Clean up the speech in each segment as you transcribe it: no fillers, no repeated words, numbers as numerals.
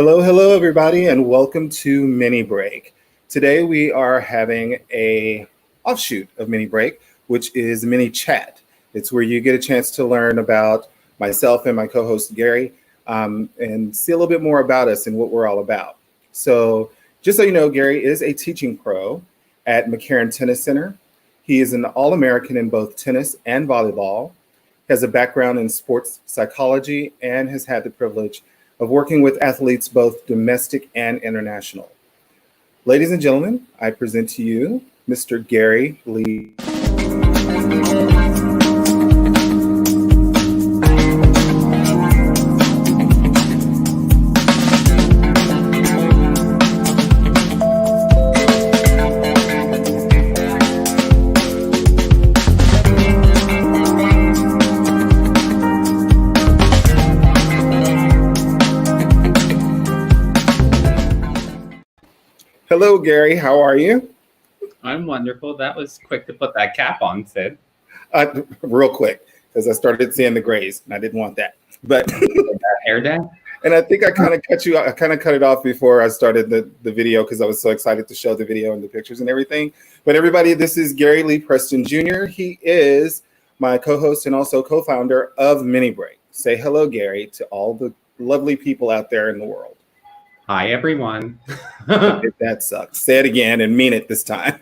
Hello, everybody, and welcome to Mini Break. Today we are having a offshoot of Mini Break, which is Mini Chat. It's where you get a chance to learn about myself and my co-host Gary, and see a little bit more about us and what we're all about. So, just so you know, Gary is a teaching pro at McCarran Tennis Center. He is an All-American in both tennis and volleyball, has a background in sports psychology, and has had the privilege of working with athletes both domestic and international. Ladies and gentlemen, I present to you Mr. Gary Lee. Hello, Gary. How are you? I'm wonderful. That was quick to put that cap on, Sid. Real quick, because I started seeing the grays, and I didn't want that. But hair day. And I think I kind of cut it off before I started the video because I was so excited to show the video and the pictures and everything. But everybody, this is Gary Lee Preston Jr. He is my co-host and also co-founder of Mini Break. Say hello, Gary, to all the lovely people out there in the world. Hi, everyone. That sucks. Say it again and mean it this time.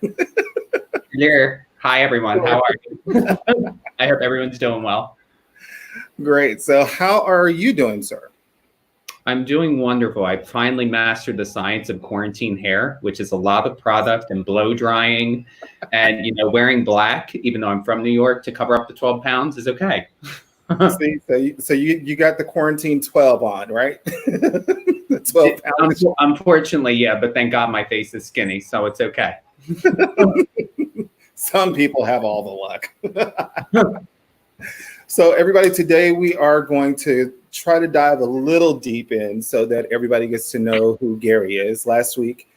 Here. Hi, everyone. How are you? I hope everyone's doing well. Great. So how are you doing, sir? I'm doing wonderful. I finally mastered the science of quarantine hair, which is a lot of product and blow drying and, wearing black, even though I'm from New York, to cover up the 12 pounds is okay. See, so you got the quarantine 12 on, right? The 12 pounds. Unfortunately, yeah, but thank God my face is skinny, so it's okay. Some people have all the luck. So everybody, today we are going to try to dive a little deep in so that everybody gets to know who Gary is. Last week,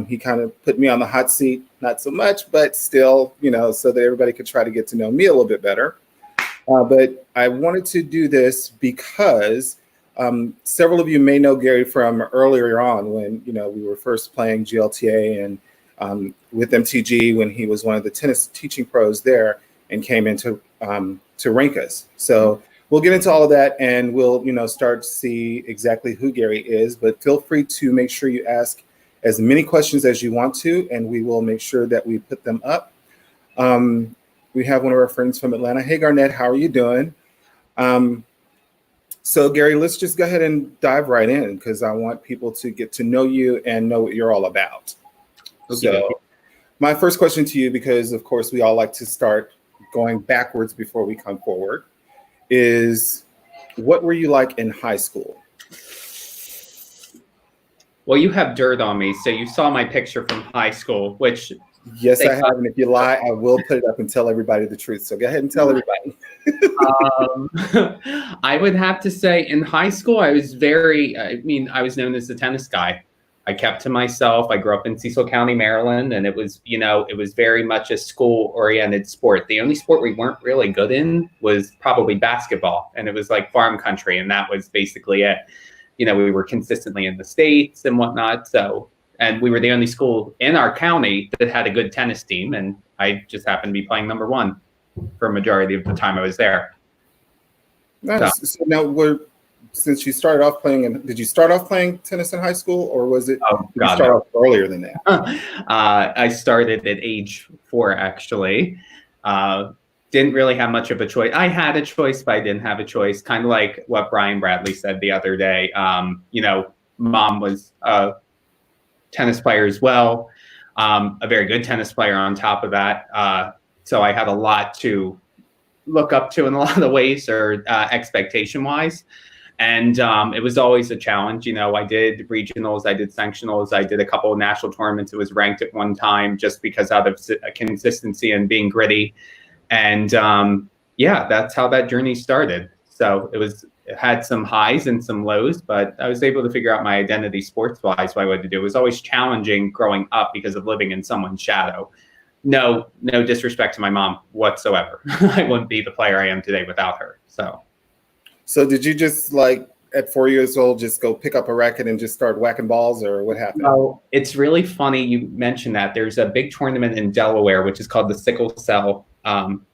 he kind of put me on the hot seat, not so much, but still, so that everybody could try to get to know me a little bit better. But I wanted to do this because several of you may know Gary from earlier on when, we were first playing GLTA and with MTG when he was one of the tennis teaching pros there and came in to rank us. So we'll get into all of that and we'll, start to see exactly who Gary is. But feel free to make sure you ask as many questions as you want to, and we will make sure that we put them up. We have one of our friends from Atlanta. Hey, Garnett, how are you doing? So, Gary, let's just go ahead and dive right in because I want people to get to know you and know what you're all about. Okay. So, my first question to you, because, of course, we all like to start going backwards before we come forward, is what were you like in high school? Well, you have dirt on me, so you saw my picture from high school, which... Yes, I have. And if you lie, I will put it up and tell everybody the truth. So go ahead and tell everybody. I would have to say in high school, I was I was known as the tennis guy. I kept to myself. I grew up in Cecil County, Maryland, and it was very much a school-oriented sport. The only sport we weren't really good in was probably basketball, and it was like farm country, and that was basically it. We were consistently in the States and whatnot, and we were the only school in our county that had a good tennis team. And I just happened to be playing number one for a majority of the time I was there. Nice. So now, since you started off playing, did you start off playing tennis in high school or was it, did you start off earlier than that? I started at age 4, actually. Didn't really have much of a choice. I had a choice, but I didn't have a choice. Kind of like what Brian Bradley said the other day. Mom was tennis player as well, a very good tennis player on top of that. So I had a lot to look up to in a lot of ways, or expectation wise. And it was always a challenge. I did regionals, I did sanctionals, I did a couple of national tournaments. It was ranked at one time just because out of consistency and being gritty. And that's how that journey started. So it had some highs and some lows, but I was able to figure out my identity sports-wise. What I wanted to do. It was always challenging growing up because of living in someone's shadow. No disrespect to my mom whatsoever. I wouldn't be the player I am today without her. So did you just at 4 years old just go pick up a racket and just start whacking balls, or what happened? Well, it's really funny you mentioned that. There's a big tournament in Delaware, which is called the Sickle Cell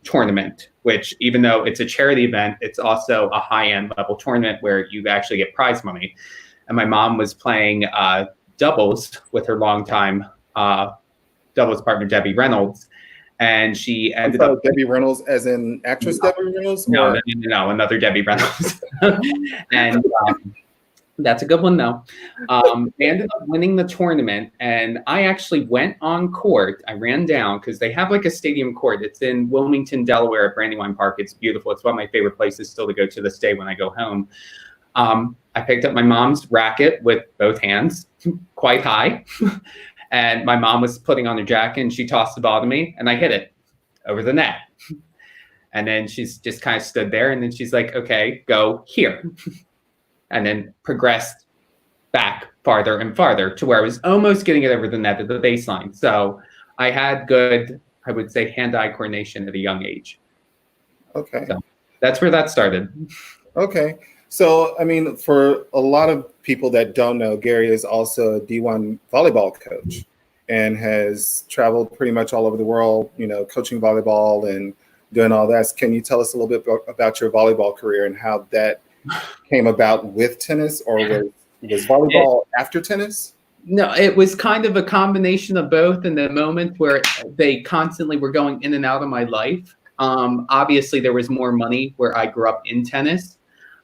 Tournament, which even though it's a charity event, it's also a high-end level tournament where you actually get prize money. And my mom was playing doubles with her longtime doubles partner, Debbie Reynolds. And she ended up Debbie Reynolds, as in actress Debbie Reynolds? No, another Debbie Reynolds. And that's a good one, though. They ended up winning the tournament, and I actually went on court. I ran down because they have like a stadium court. It's in Wilmington, Delaware at Brandywine Park. It's beautiful. It's one of my favorite places still to go to this day when I go home. I picked up my mom's racket with both hands, quite high. And my mom was putting on her jacket, and she tossed the ball to me, and I hit it over the net. And then she's just kind of stood there, and then she's like, okay, go here. And then progressed back farther and farther to where I was almost getting it over the net at the baseline. So I had good, I would say, hand-eye coordination at a young age. Okay. So that's where that started. Okay. So, I mean, for a lot of people that don't know, Gary is also a D1 volleyball coach and has traveled pretty much all over the world, you know, coaching volleyball and doing all that. Can you tell us a little bit about your volleyball career and how that came about with tennis, or was volleyball after tennis? No, it was kind of a combination of both in the moment where they constantly were going in and out of my life. Obviously, there was more money where I grew up in tennis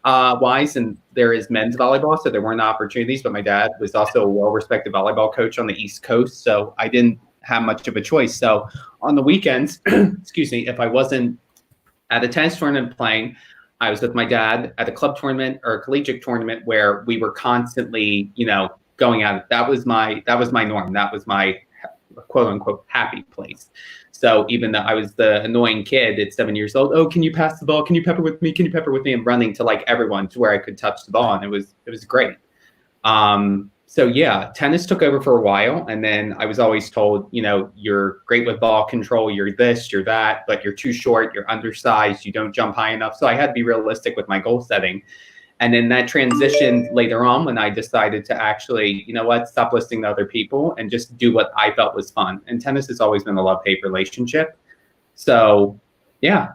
wise, and there is men's volleyball, so there weren't opportunities, but my dad was also a well-respected volleyball coach on the East Coast, so I didn't have much of a choice. So on the weekends, excuse me, if I wasn't at a tennis tournament playing, I was with my dad at a club tournament or a collegiate tournament where we were constantly, you know, going at it. That was my norm. That was my quote unquote happy place. So even though I was the annoying kid at 7 years old, oh, can you pass the ball? Can you pepper with me? Can you pepper with me? And running to like everyone to where I could touch the ball. And it was great. So yeah, tennis took over for a while. And then I was always told, you know, you're great with ball control. You're this, you're that, but you're too short. You're undersized. You don't jump high enough. So I had to be realistic with my goal setting. And then that transitioned later on when I decided to actually, you know what, stop listening to other people and just do what I felt was fun. And tennis has always been a love-hate relationship. So yeah.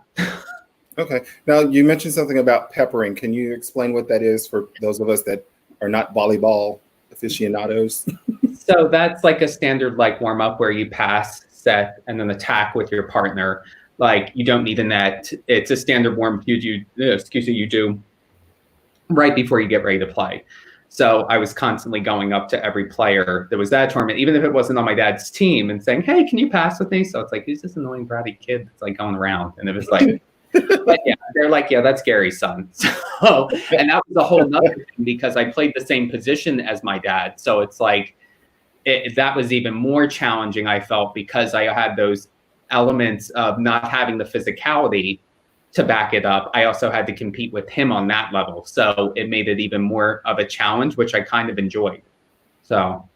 Okay. Now you mentioned something about peppering. Can you explain what that is for those of us that are not volleyball aficionados? So that's like a standard like warm up where you pass, set, and then attack with your partner. Like you don't need a net. It's a standard warm up you do right before you get ready to play. So I was constantly going up to every player that was at a tournament, even if it wasn't on my dad's team, and saying, hey, can you pass with me? So it's like, who's this annoying bratty kid that's like going around? And it was like, but yeah, they're like, yeah, that's Gary's son. So, and that was a whole nother thing because I played the same position as my dad. So it's like, that was even more challenging, I felt, because I had those elements of not having the physicality to back it up. I also had to compete with him on that level. So it made it even more of a challenge, which I kind of enjoyed. So.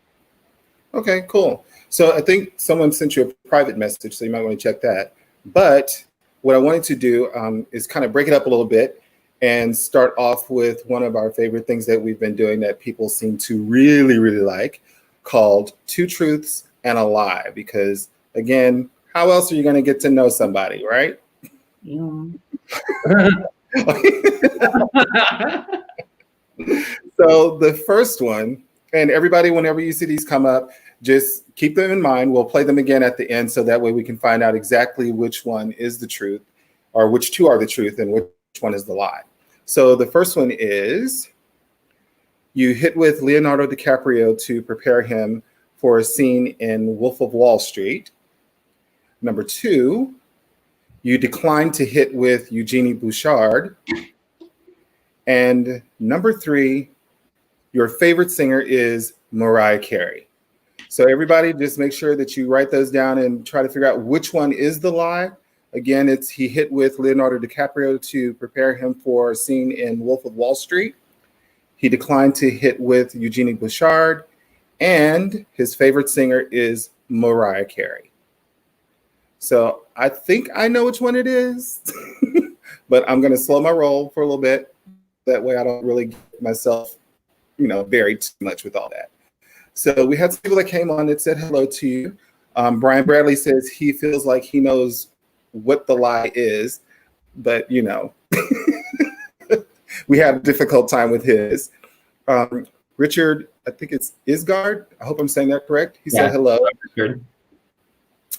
Okay, cool. So I think someone sent you a private message, so you might want to check that. But what I wanted to do is kind of break it up a little bit and start off with one of our favorite things that we've been doing that people seem to really, really like, called Two Truths and a Lie. Because again, how else are you going to get to know somebody, right? Yeah. So the first one, and everybody, whenever you see these come up, just keep them in mind. We'll play them again at the end so that way we can find out exactly which one is the truth, or which two are the truth and which one is the lie. So the first one is, you hit with Leonardo DiCaprio to prepare him for a scene in Wolf of Wall Street. Number two, you declined to hit with Eugenie Bouchard. And number three, your favorite singer is Mariah Carey. So everybody just make sure that you write those down and try to figure out which one is the lie. Again, it's he hit with Leonardo DiCaprio to prepare him for a scene in Wolf of Wall Street. He declined to hit with Eugenie Bouchard. And his favorite singer is Mariah Carey. So I think I know which one it is, but I'm going to slow my roll for a little bit. That way I don't really get myself, vary too much with all that. So we had some people that came on that said hello to you. Brian Bradley says he feels like he knows what the lie is, but we have a difficult time with his. Richard, I think it's Isgard. I hope I'm saying that correct. He said hello. Richard.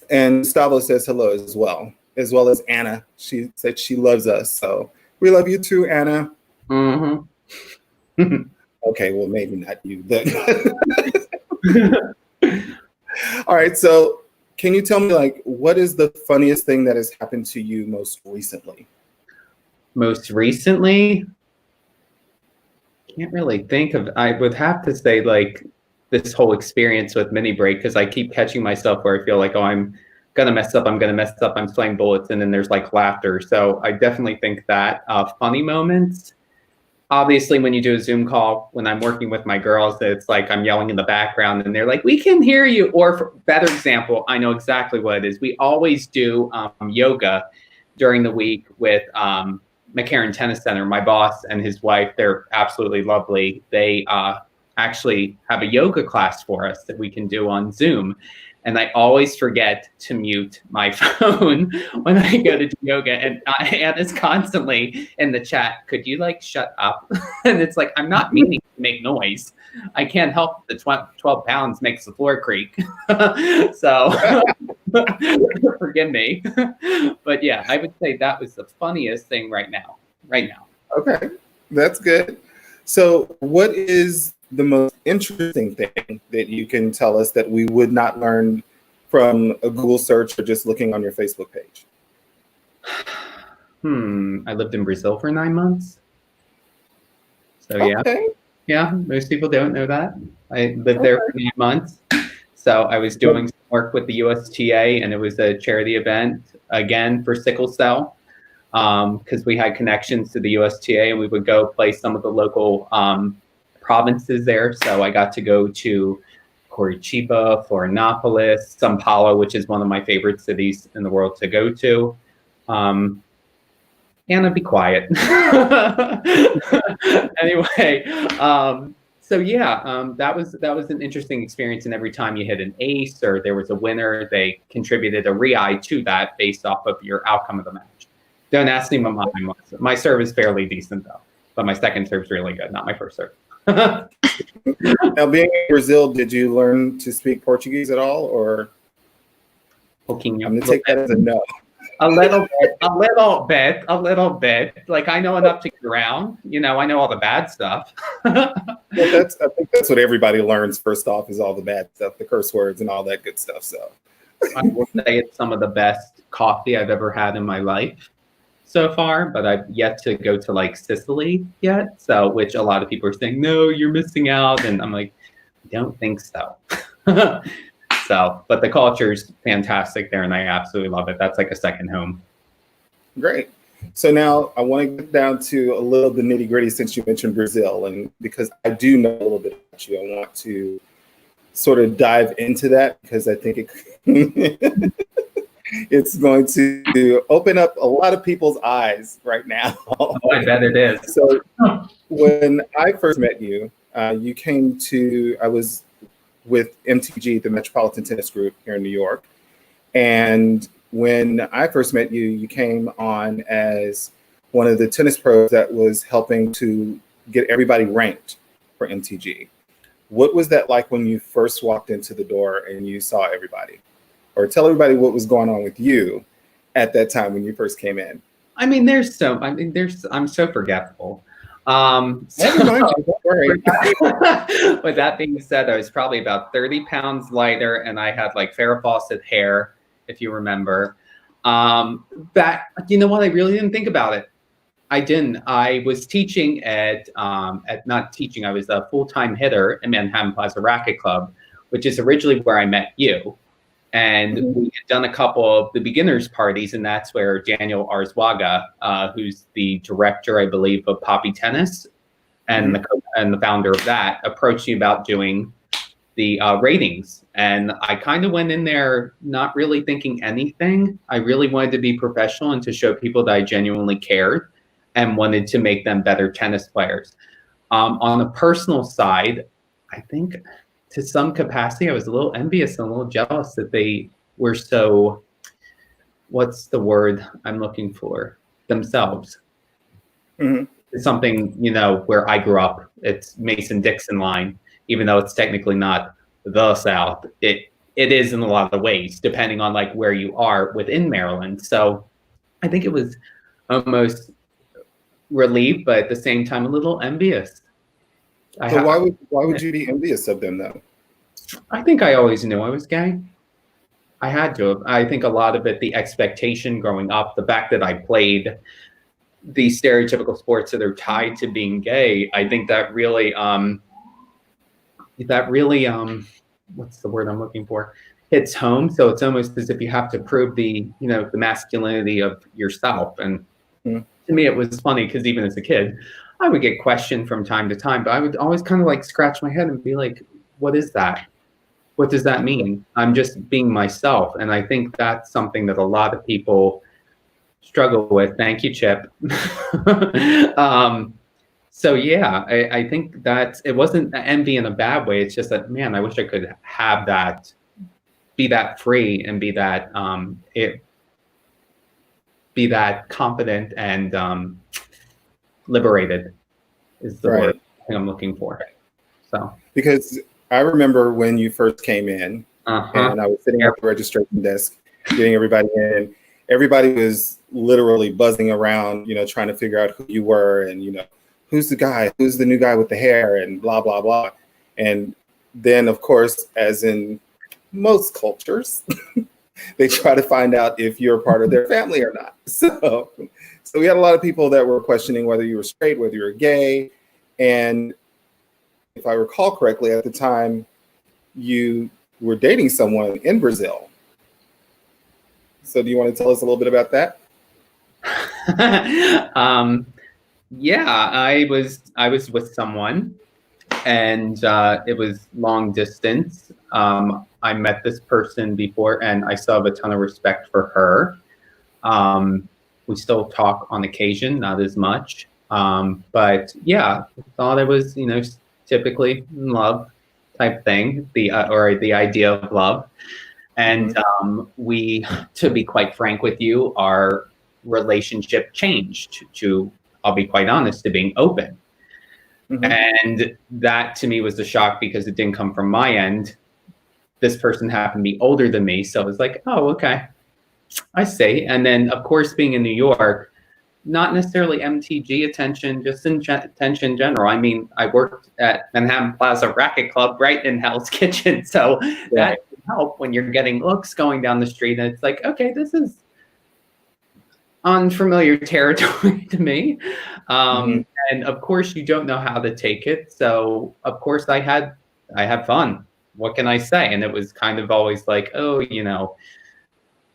And Gustavo says hello as well as Anna. She said she loves us. So we love you too, Anna. Mm-hmm. Okay, well, maybe not you. All right, so can you tell me, like, what is the funniest thing that has happened to you most recently? Most recently? Can't really think of. I would have to say, like, this whole experience with mini break, because I keep catching myself where I feel like, oh, I'm gonna mess up, I'm slaying bullets, and then there's like laughter. So I definitely think that funny moments. Obviously, when you do a Zoom call, when I'm working with my girls, it's like I'm yelling in the background and they're like, we can hear you. Or for better example, I know exactly what it is. We always do yoga during the week with McCarran Tennis Center. My boss and his wife, they're absolutely lovely. They actually have a yoga class for us that we can do on Zoom. And I always forget to mute my phone when I go to do yoga. And Anna's constantly in the chat, could you like shut up? And it's like, I'm not meaning to make noise. I can't help the 12 pounds makes the floor creak. So forgive me. But yeah, I would say that was the funniest thing right now. Okay, that's good. So what is the most interesting thing that you can tell us that we would not learn from a Google search or just looking on your Facebook page? I lived in Brazil for 9 months. So okay. Yeah, most people don't know that. I lived there for 9 months. So I was doing some work with the USTA, and it was a charity event, again, for sickle cell, because we had connections to the USTA, and we would go play some of the local provinces there. So I got to go to Curitiba, Florianopolis, São Paulo, which is one of my favorite cities in the world to go to. Anna, be quiet. Anyway, so yeah, that was an interesting experience. And every time you hit an ace or there was a winner, they contributed a real to that based off of your outcome of the match. Don't ask me what mine was. My serve is fairly decent though, but my second serve's really good, not my first serve. Now, being in Brazil, did you learn to speak Portuguese at all, or? I'm going to take that as a no. A little bit. Like, I know enough to get around. I know all the bad stuff. Well, I think that's what everybody learns first off, is all the bad stuff, the curse words and all that good stuff. So I will say it's some of the best coffee I've ever had in my life so far, but I've yet to go to like Sicily yet. So, which a lot of people are saying, no, you're missing out. And I'm like, I don't think so. So, but the culture's fantastic there, and I absolutely love it. That's like a second home. Great. So now I want to get down to a little bit nitty gritty, since you mentioned Brazil, and because I do know a little bit about you, I want to sort of dive into that, because I think it's going to open up a lot of people's eyes right now. Oh, I bet it is. So when I first met you, you came to, I was with MTG, the Metropolitan Tennis Group here in New York. And when I first met you, you came on as one of the tennis pros that was helping to get everybody ranked for MTG. What was that like when you first walked into the door and you saw everybody? Or tell everybody what was going on with you at that time when you first came in. I mean, I'm so forgetful. Don't worry. With that being said, I was probably about 30 pounds lighter, and I had like Farrah Fawcett hair, if you remember. That, you know what? I really didn't think about it. I didn't. I was teaching not teaching. I was a full-time hitter in Manhattan Plaza Racket Club, which is originally where I met you. And we had done a couple of the beginners parties, and that's where Daniel Arzwaga, who's the director, I believe, of Poppy Tennis, and the founder of that, approached me about doing the ratings. And I kind of went in there not really thinking anything. I really wanted to be professional and to show people that I genuinely cared and wanted to make them better tennis players. On the personal side, I think to some capacity, I was a little envious and a little jealous that they were so, what's the word I'm looking for? Themselves. Mhm. It's something, where I grew up. It's Mason-Dixon line, even though it's technically not the South. It is in a lot of ways, depending on like where you are within Maryland. So I think it was almost relieved, but at the same time, a little envious. So why would you be envious of them though? I think I always knew I was gay. I had to have. I think a lot of it, the expectation growing up, the fact that I played these stereotypical sports that are tied to being gay, I think that really, what's the word I'm looking for? Hits home. So it's almost as if you have to prove the masculinity of yourself. And Mhm. to me, it was funny because even as a kid, I would get questioned from time to time, but I would always kind of like scratch my head and be like, what is that? What does that mean? I'm just being myself. And I think that's something that a lot of people struggle with. Thank you, Chip. So yeah, I think that it wasn't envy in a bad way. It's just that, man, I wish I could have that, be that free and be that be that confident and liberated is the word Right. I'm looking for. So Because I remember when you first came in and I was sitting at the registration desk getting everybody in. Everybody was literally buzzing around, trying to figure out who you were and, who's the guy, who's the new guy with the hair and blah, blah, blah. And then, of course, as in most cultures, they try to find out if you're part of their family or not. So we had a lot of people that were questioning whether you were straight, whether you were gay. And if I recall correctly, at the time, you were dating someone in Brazil. So do you want to tell us a little bit about that? Yeah, I was with someone, and it was long distance. I met this person before, and I still have a ton of respect for her. We still talk on occasion, not as much. But yeah, thought it was, typically love type thing, or the idea of love. And we, to be quite frank with you, our relationship changed to, I'll be quite honest, to being open. And that to me was a shock because it didn't come from my end. This person happened to be older than me. So it was like, oh, okay, I see. And then, of course, being in New York, not necessarily MTG attention, just attention in general. I mean, I worked at Manhattan Plaza Racket Club right in Hell's Kitchen. So that can help when you're getting looks going down the street. And it's like, okay, this is unfamiliar territory to me. And of course, you don't know how to take it. So, of course, I had fun. What can I say? And it was kind of always like, oh,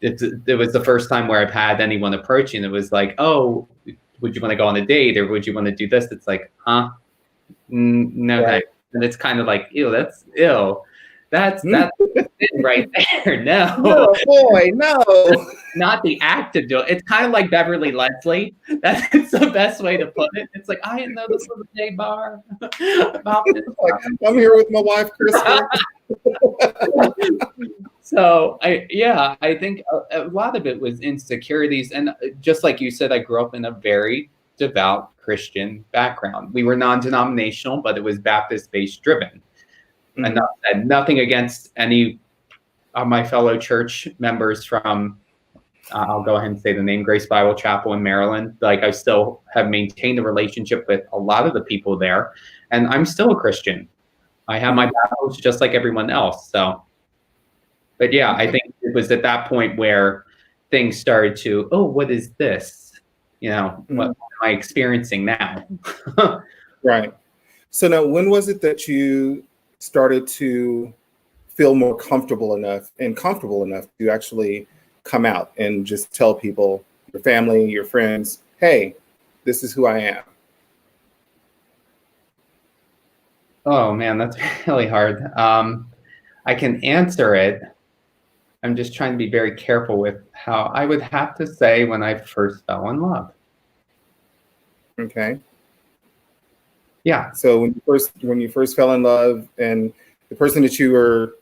it was the first time where I've had anyone approaching. It was like, oh, would you want to go on a date or would you want to do this? It's like, huh? No, Right. and it's kind of like, ew, that's ill. That's it right there. No. No, boy, no. Not the act of doing it. It's kind of like Beverly Leslie. That's the best way to put it. It's like, I didn't know this was a gay bar. Like, I'm here with my wife, Kristen. So I think a lot of it was insecurities. And just like you said, I grew up in a very devout Christian background. We were non-denominational, but it was Baptist-based driven. And nothing against any of my fellow church members from, I'll go ahead and say the name, Grace Bible Chapel in Maryland. Like, I still have maintained a relationship with a lot of the people there, and I'm still a Christian. I have my battles just like everyone else. So, but yeah, I think it was at that point where things started to, oh, what is this? What am I experiencing now? Right. So now, when was it that you started to feel more comfortable enough to actually come out and just tell people, your family, your friends, hey, this is who I am? Oh man, that's really hard. I can answer it. I'm just trying to be very careful with how I would have to say when I first fell in love. Okay. Yeah. So when you first fell in love, and the person that you were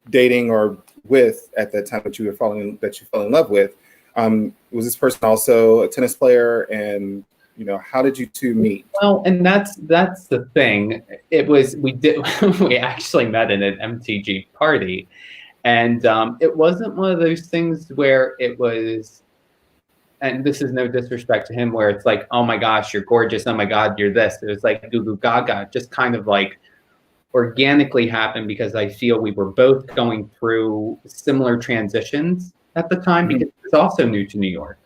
dating or with at that time that you fell in love with, was this person also a tennis player? And how did you two meet? Well, and that's the thing. We actually met in an MTG party, and it wasn't one of those things where it was. And this is no disrespect to him, where it's like, oh my gosh, you're gorgeous. Oh my God, you're this. It was like goo goo gaga, just kind of like organically happened because I feel we were both going through similar transitions at the time, because it was also new to New York.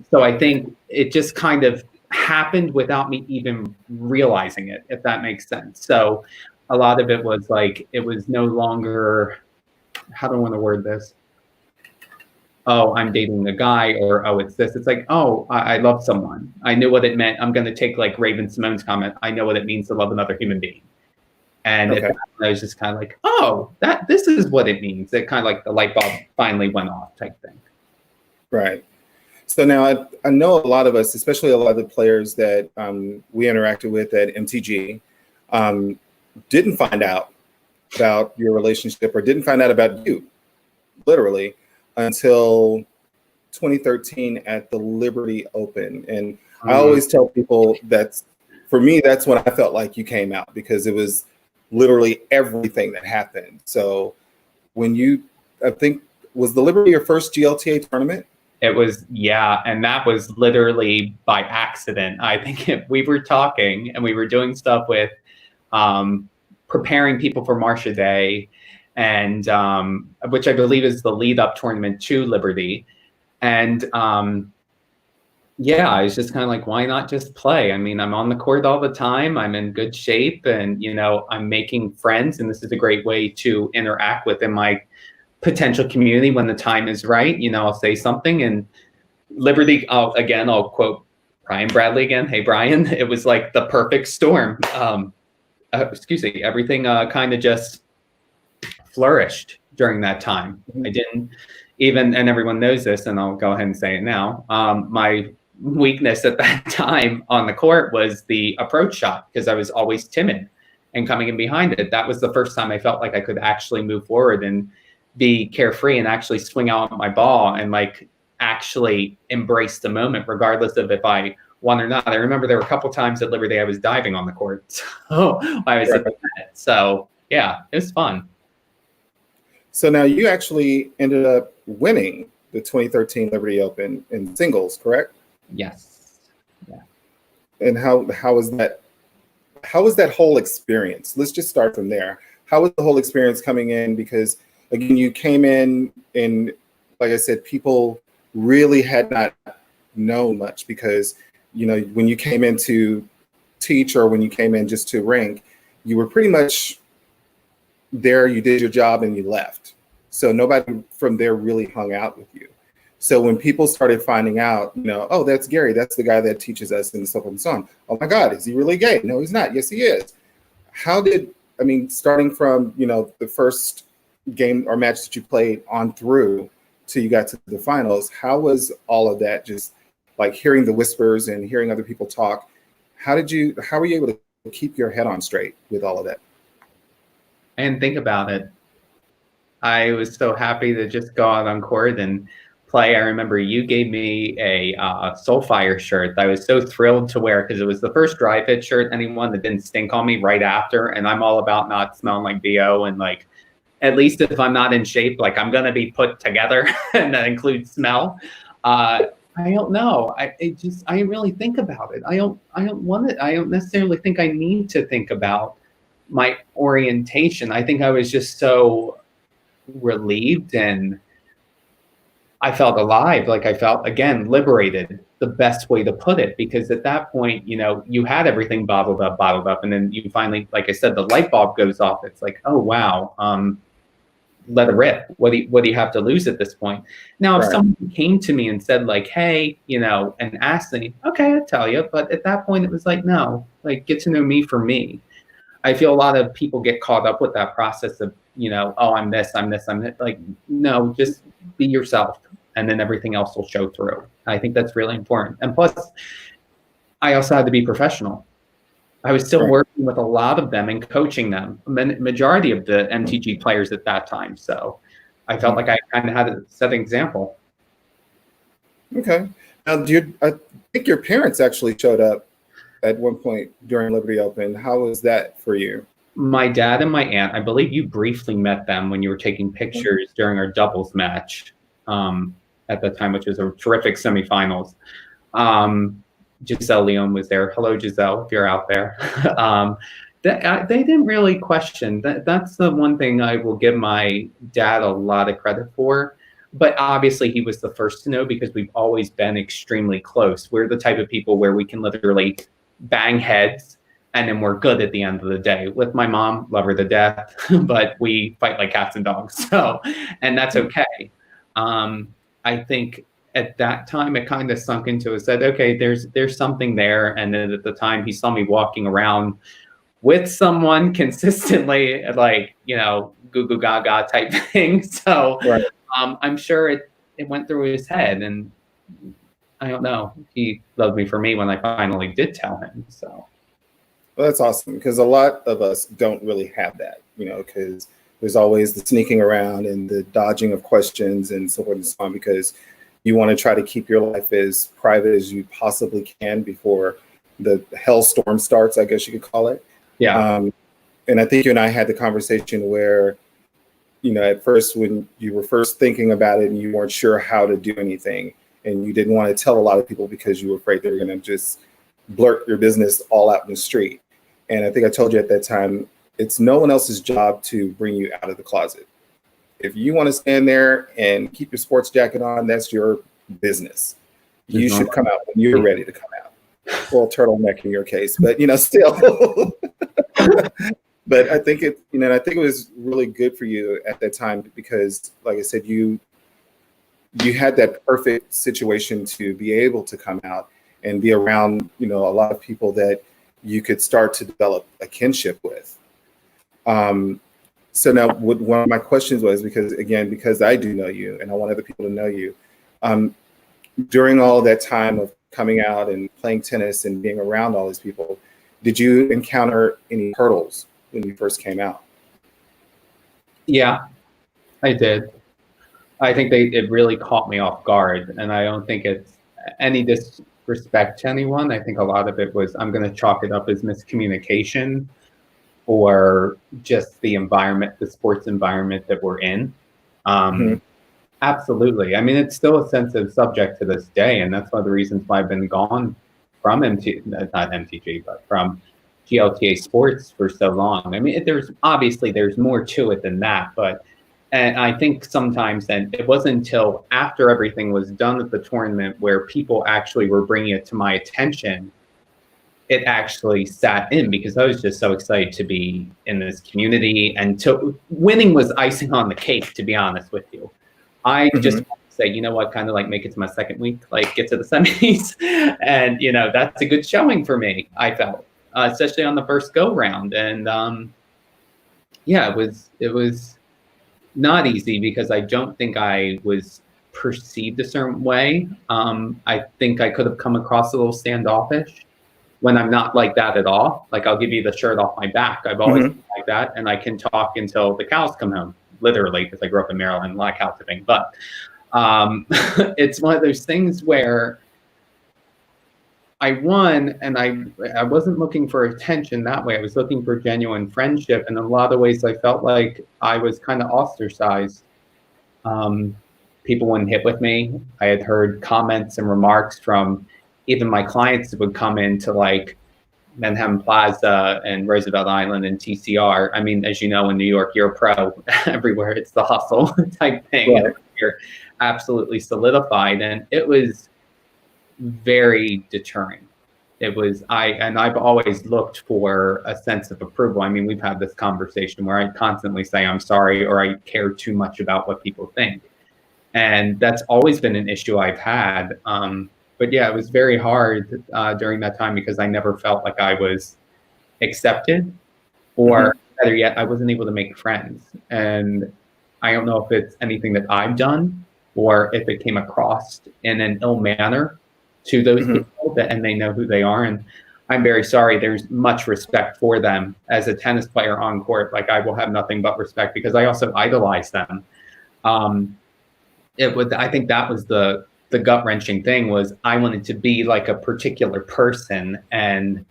So I think it just kind of happened without me even realizing it, if that makes sense. So a lot of it was like, it was no longer, how do I want to word this? Oh, I'm dating a guy, or oh, it's this. It's like, oh, I love someone. I knew what it meant. I'm going to take like Raven Simone's comment. I know what it means to love another human being. And Okay. I was just kind of like, oh, this is what it means. It kind of like the light bulb finally went off type thing. Right. So now I know a lot of us, especially a lot of the players that we interacted with at MTG, didn't find out about your relationship, or didn't find out about you, literally, until 2013 at the Liberty Open. And I always tell people for me, that's when I felt like you came out, because it was literally everything that happened. So I think, was the Liberty your first GLTA tournament? It was, yeah, and that was literally by accident. I think we were talking and we were doing stuff with preparing people for Marcia Day, and which I believe is the lead up tournament to Liberty. And yeah, I was just kind of like, why not just play? I mean, I'm on the court all the time. I'm in good shape, and I'm making friends, and this is a great way to interact within my potential community when the time is right. I'll say something, and Liberty, I'll quote Brian Bradley again. Hey, Brian, it was like the perfect storm. Excuse me, everything kind of just flourished during that time. I didn't even, and everyone knows this, and I'll go ahead and say it now. My weakness at that time on the court was the approach shot, because I was always timid and coming in behind it. That was the first time I felt like I could actually move forward and be carefree and actually swing out my ball and like actually embrace the moment, regardless of if I won or not. I remember there were a couple times at Liberty I was diving on the court, so I was at the net. So yeah, it was fun. So now you actually ended up winning the 2013 Liberty Open in singles, correct? Yes. Yeah. And how was that? How was that whole experience? Let's just start from there. How was the whole experience coming in? Because again, you came in, and like I said, people really had not known much, because when you came in to teach, or when you came in just to rank, you were pretty much there, you did your job, and you left. So nobody from there really hung out with you. So when people started finding out, oh, that's Gary, that's the guy that teaches us, and so on and so on. Oh my God, is he really gay? No, he's not. Yes, he is. Starting from, the first game or match that you played on through till you got to the finals, how was all of that, just like hearing the whispers and hearing other people talk? How were you able to keep your head on straight with all of that? And think about it. I was so happy to just go out on court and play. I remember you gave me a Soulfire shirt that I was so thrilled to wear, because it was the first dry fit shirt, anyone that didn't stink on me right after. And I'm all about not smelling like BO, and like, at least if I'm not in shape, like I'm going to be put together, and that includes smell. I don't know. I didn't really think about it. I don't want it. I don't necessarily think I need to think about my orientation. I think I was just so relieved, and I felt alive. Like I felt, again, liberated, the best way to put it, because at that point, you had everything bottled up. And then you finally, like I said, the light bulb goes off. It's like, oh, wow. Let it rip. What do you have to lose at this point? Now, if someone came to me and said like, hey, and asked me, okay, I'd tell you. But at that point, it was like, no, like, get to know me for me. I feel a lot of people get caught up with that process of, oh, I'm this. Like, no, just be yourself, and then everything else will show through. I think that's really important. And plus, I also had to be professional. I was still working with a lot of them and coaching them, majority of the MTG players at that time. So I felt like I kind of had to set an example. Okay. Now, I think your parents actually showed up at one point during Liberty Open. How was that for you? My dad and my aunt, I believe you briefly met them when you were taking pictures during our doubles match at the time, which was a terrific semifinals. Giselle Leon was there. Hello, Giselle, if you're out there. They didn't really question. That's the one thing I will give my dad a lot of credit for. But obviously, he was the first to know because we've always been extremely close. We're the type of people where we can literally bang heads, and then we're good at the end of the day. With my mom, love her to death, but we fight like cats and dogs. So, and that's okay. I think at that time it kind of sunk into his head, okay, there's something there. And then at the time he saw me walking around with someone consistently, like, you know, goo goo gaga type thing. So I'm sure it went through his head, and I don't know, he loved me for me when I finally did tell him. So. Well, that's awesome, because a lot of us don't really have that, you know, because there's always the sneaking around and the dodging of questions and so forth and so on, because you want to try to keep your life as private as you possibly can before the hellstorm starts, I guess you could call it. Yeah. And I think you and I had the conversation where, you know, at first when you were first thinking about it and you weren't sure how to do anything, and you didn't want to tell a lot of people because you were afraid they were going to just blurt your business all out in the street. And I think I told you at that time, it's no one else's job to bring you out of the closet. If you want to stand there and keep your sports jacket on, that's your business. You should come out when you're ready to come out. Well, turtleneck in your case, but you know, still. But I think it, you know, I think it was really good for you at that time because, like I said, you had that perfect situation to be able to come out and be around, you know, a lot of people that you could start to develop a kinship with. So now one of my questions was, because I do know you and I want other people to know you, during all that time of coming out and playing tennis and being around all these people, did you encounter any hurdles when you first came out? Yeah, I did. I think it really caught me off guard, and I don't think it's any disrespect to anyone. I think a lot of it was, I'm going to chalk it up as miscommunication or just the environment, the sports environment that we're in. Absolutely. I mean, it's still a sensitive subject to this day, and that's one of the reasons why I've been gone from not MTG, but from GLTA sports for so long. I mean, there's more to it than that, and I think sometimes then it wasn't until after everything was done at the tournament where people actually were bringing it to my attention, it actually sat in, because I was just so excited to be in this community, and winning was icing on the cake, to be honest with you. I just want to say, you know what, kind of like make it to my second week, like get to the semis, and you know, that's a good showing for me, I felt, especially on the first go round. And yeah, it was not easy because I don't think I was perceived a certain way. I think I could have come across a little standoffish when I'm not like that at all. Like, I'll give you the shirt off my back. I've always been like that, and I can talk until the cows come home, literally, because I grew up in Maryland, a lot of cow tipping. But it's one of those things where I won, and I wasn't looking for attention that way. I was looking for genuine friendship, and in a lot of ways, I felt like I was kind of ostracized. People wouldn't hit with me. I had heard comments and remarks from even my clients that would come into like Manhattan Plaza and Roosevelt Island and TCR. I mean, as you know, in New York, you're a pro. Everywhere it's the hustle type thing. Right. You're absolutely solidified, and it was very deterring. I've always looked for a sense of approval. I mean, we've had this conversation where I constantly say I'm sorry, or I care too much about what people think. And that's always been an issue I've had. But yeah, it was very hard during that time because I never felt like I was accepted, or better yet, I wasn't able to make friends. And I don't know if it's anything that I've done or if it came across in an ill manner to those people and they know who they are. And I'm very sorry. There's much respect for them as a tennis player on court. Like, I will have nothing but respect because I also idolize them. I think that was the gut wrenching thing, was I wanted to be like a particular person, and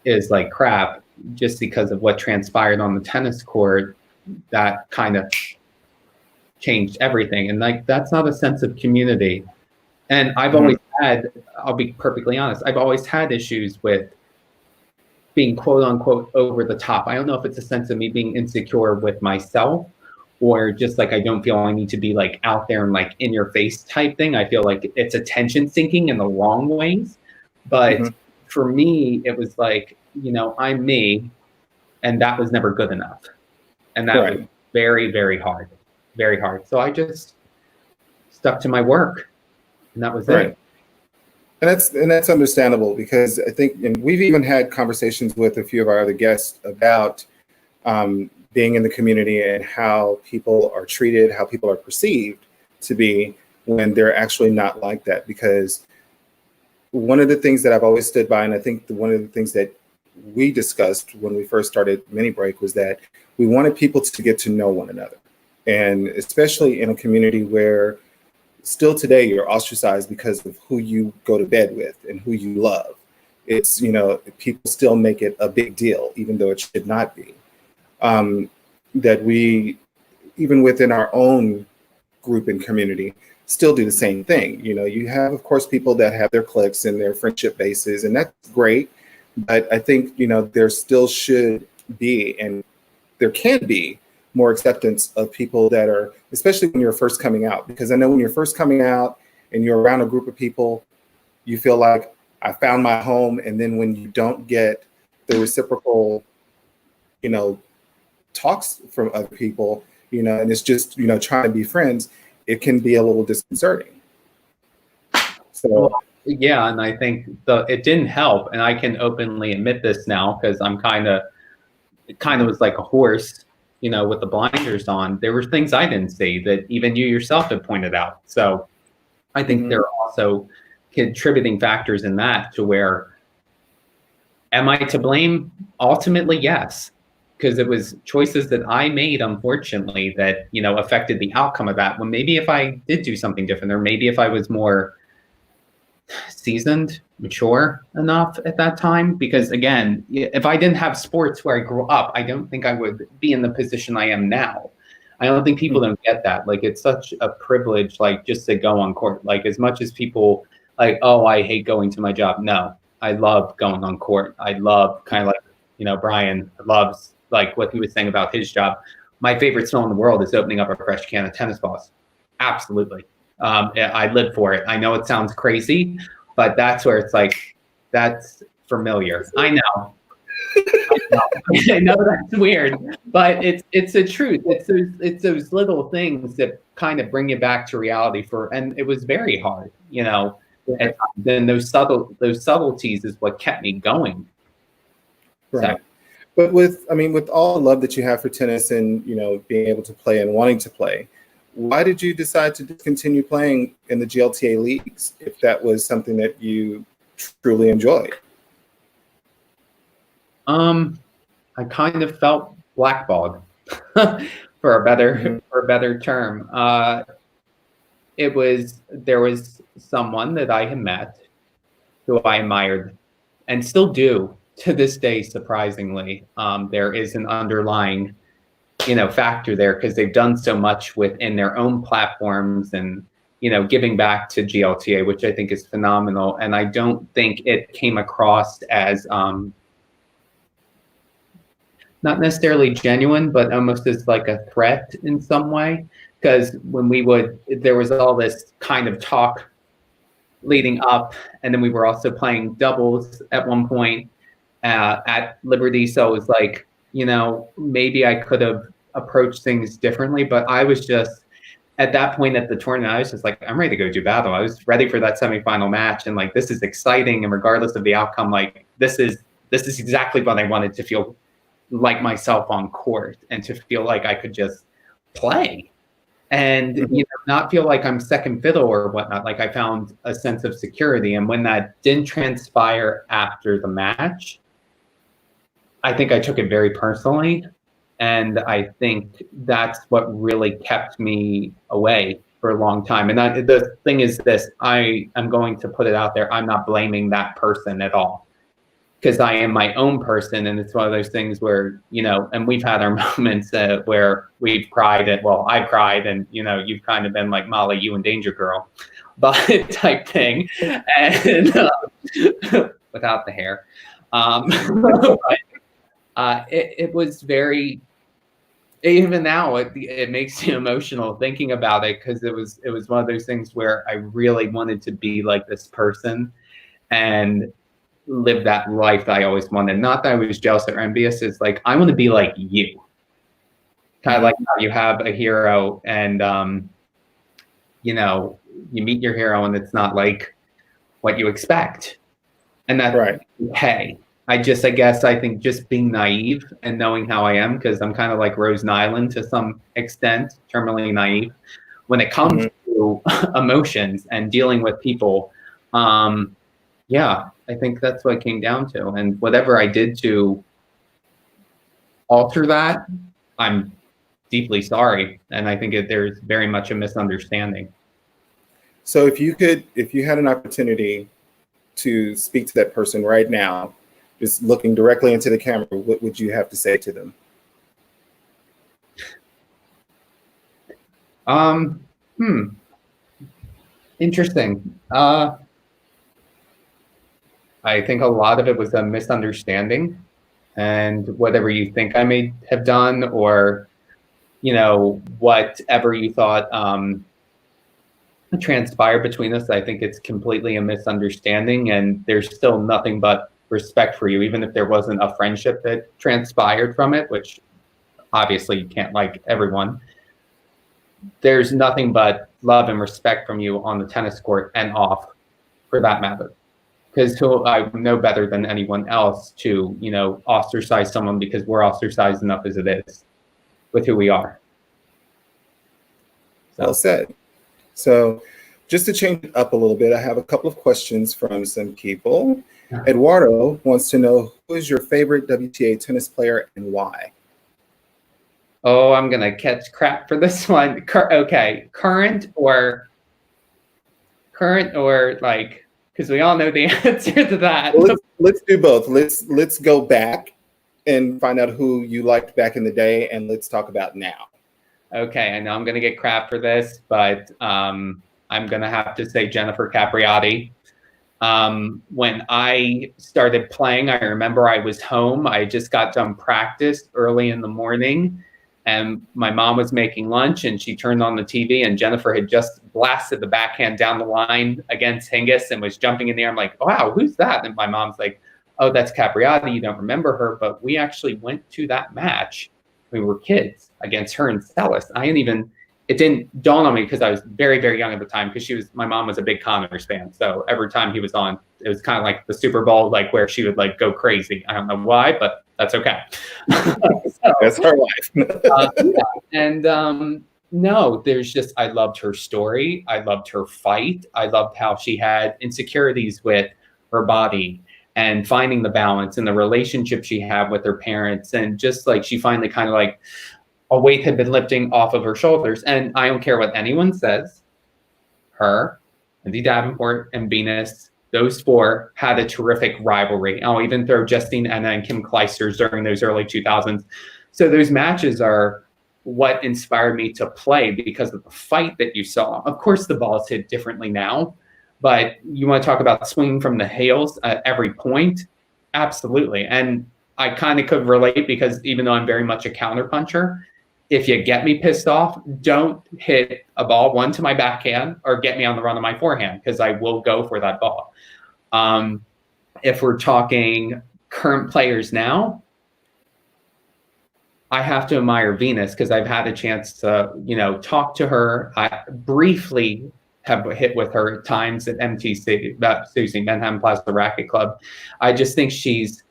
is like, crap, just because of what transpired on the tennis court, that kind of changed everything. And like, that's not a sense of community. And I've always had, I'll be perfectly honest, I've always had issues with being quote unquote over the top. I don't know if it's a sense of me being insecure with myself, or just like I don't feel I need to be like out there and like in your face type thing. I feel like it's attention seeking in the wrong ways. But for me, it was like, I'm me, and that was never good enough. And that was very, very hard, very hard. So I just stuck to my work, and that was it. And that's understandable, because I think, and we've even had conversations with a few of our other guests about being in the community and how people are treated, how people are perceived to be, when they're actually not like that. Because one of the things that I've always stood by, and I think one of the things that we discussed when we first started Mini Break, was that we wanted people to get to know one another. And especially in a community where still today you're ostracized because of who you go to bed with and who you love. It's, people still make it a big deal, even though it should not be. That we, even within our own group and community, still do the same thing. You have, of course, people that have their cliques and their friendship bases, and that's great. But I think, there still should be, and there can be, more acceptance of people that are, especially when you're first coming out. Because I know when you're first coming out and you're around a group of people, you feel like, I found my home. And then when you don't get the reciprocal, talks from other people, and it's just, trying to be friends, it can be a little disconcerting. So yeah, and I think it didn't help, and I can openly admit this now, because I'm kind of was like a horse, with the blinders on. There were things I didn't see that even you yourself have pointed out. So I think there are also contributing factors in that, to where, am I to blame? Ultimately, yes. Because it was choices that I made, unfortunately, that, affected the outcome of that. When maybe if I did do something different, or maybe if I was more seasoned, mature enough at that time. Because again, if I didn't have sports where I grew up, I don't think I would be in the position I am now. I don't think people don't get that. Like, it's such a privilege, like, just to go on court. Like, as much as people like, oh, I hate going to my job. No, I love going on court. I love kind of like, Brian loves, like, what he was saying about his job. My favorite smell in the world is opening up a fresh can of tennis balls. Absolutely. I live for it. I know it sounds crazy, but that's where it's like, that's familiar. I know. I know that's weird, but it's the truth. It's those little things that kind of bring you back to reality and it was very hard, and then those subtleties is what kept me going. Right. So. But with all the love that you have for tennis and, being able to play and wanting to play, why did you decide to continue playing in the GLTA leagues if that was something that you truly enjoyed? I kind of felt blackballed, for a better term. There was someone that I had met who I admired and still do to this day, surprisingly. There is an underlying factor there, because they've done so much within their own platforms and, giving back to GLTA, which I think is phenomenal. And I don't think it came across as not necessarily genuine, but almost as like a threat in some way. Because when there was all this kind of talk leading up, and then we were also playing doubles at one point at Liberty. So it was like, maybe I could have approached things differently, but I was just, at that point at the tournament, I was just like, I'm ready to go do battle. I was ready for that semifinal match, and like, this is exciting, and regardless of the outcome, like, this is exactly what I wanted, to feel like myself on court and to feel like I could just play. And not feel like I'm second fiddle or whatnot. Like I found a sense of security. And when that didn't transpire after the match, I think I took it very personally. And I think that's what really kept me away for a long time. And the thing is this, I am going to put it out there. I'm not blaming that person at all, because I am my own person. And it's one of those things where, and we've had our moments where we've cried I've cried, and, you've kind of been like, Molly, you and Danger Girl, but type thing. And without the hair. But, it was very, even now, it makes you emotional thinking about it, because it was one of those things where I really wanted to be like this person and live that life that I always wanted. Not that I was jealous or envious. It's like, I want to be like you. Kind of like how you have a hero and, you meet your hero and it's not like what you expect. And that's right. Okay. I guess I think just being naive and knowing how I am, because I'm kind of like Rose Nyland to some extent, terminally naive, when it comes to emotions and dealing with people. Yeah, I think that's what it came down to. And whatever I did to alter that, I'm deeply sorry. And I think there's very much a misunderstanding. So if you had an opportunity to speak to that person right now, just looking directly into the camera, what would you have to say to them? Interesting. I think a lot of it was a misunderstanding, and whatever you think I may have done, or, whatever you thought transpired between us, I think it's completely a misunderstanding, and there's still nothing but respect for you, even if there wasn't a friendship that transpired from it, which obviously you can't like everyone. There's nothing but love and respect from you on the tennis court and off, for that matter. Because I know better than anyone else to, ostracize someone, because we're ostracized enough as it is with who we are. So. Well said. So just to change it up a little bit, I have a couple of questions from some people. Eduardo wants to know, who is your favorite WTA tennis player and why? Oh, I'm going to catch crap for this one. Okay. Current or like, because we all know the answer to that. Well, let's do both. Let's go back and find out who you liked back in the day, and let's talk about now. Okay, I know I'm going to get crap for this, but I'm going to have to say Jennifer Capriati. When I started playing, I remember I was home. I just got done practice early in the morning, and my mom was making lunch, and she turned on the TV, and Jennifer had just blasted the backhand down the line against Hingis and was jumping in the air. I'm like, wow, who's that? And my mom's like, oh, that's Capriati. You don't remember her, but we actually went to that match when we were kids against her and Stellis. It didn't dawn on me, because I was very, very young at the time, because my mom was a big Connors fan. So every time he was on, it was kind of like the Super Bowl, like where she would like go crazy. I don't know why, but that's okay. That's her life. Yeah. And no, I loved her story. I loved her fight. I loved how she had insecurities with her body and finding the balance and the relationship she had with her parents. And just like, she finally kind of like, a weight had been lifting off of her shoulders. And I don't care what anyone says, her, Andy Davenport, and Venus, those four had a terrific rivalry. I'll even throw Justine Anna and Kim Clijsters during those early 2000s. So those matches are what inspired me to play, because of the fight that you saw. Of course, the ball's hit differently now, but you want to talk about swinging from the hails at every point? Absolutely. And I kind of could relate, because even though I'm very much a counterpuncher, if you get me pissed off, don't hit a ball, one, to my backhand, or get me on the run of my forehand, because I will go for that ball. If we're talking current players now, I have to admire Venus, because I've had a chance to, talk to her. I briefly have hit with her at times at MTC, Manhattan Plaza Racket Club. I just think she's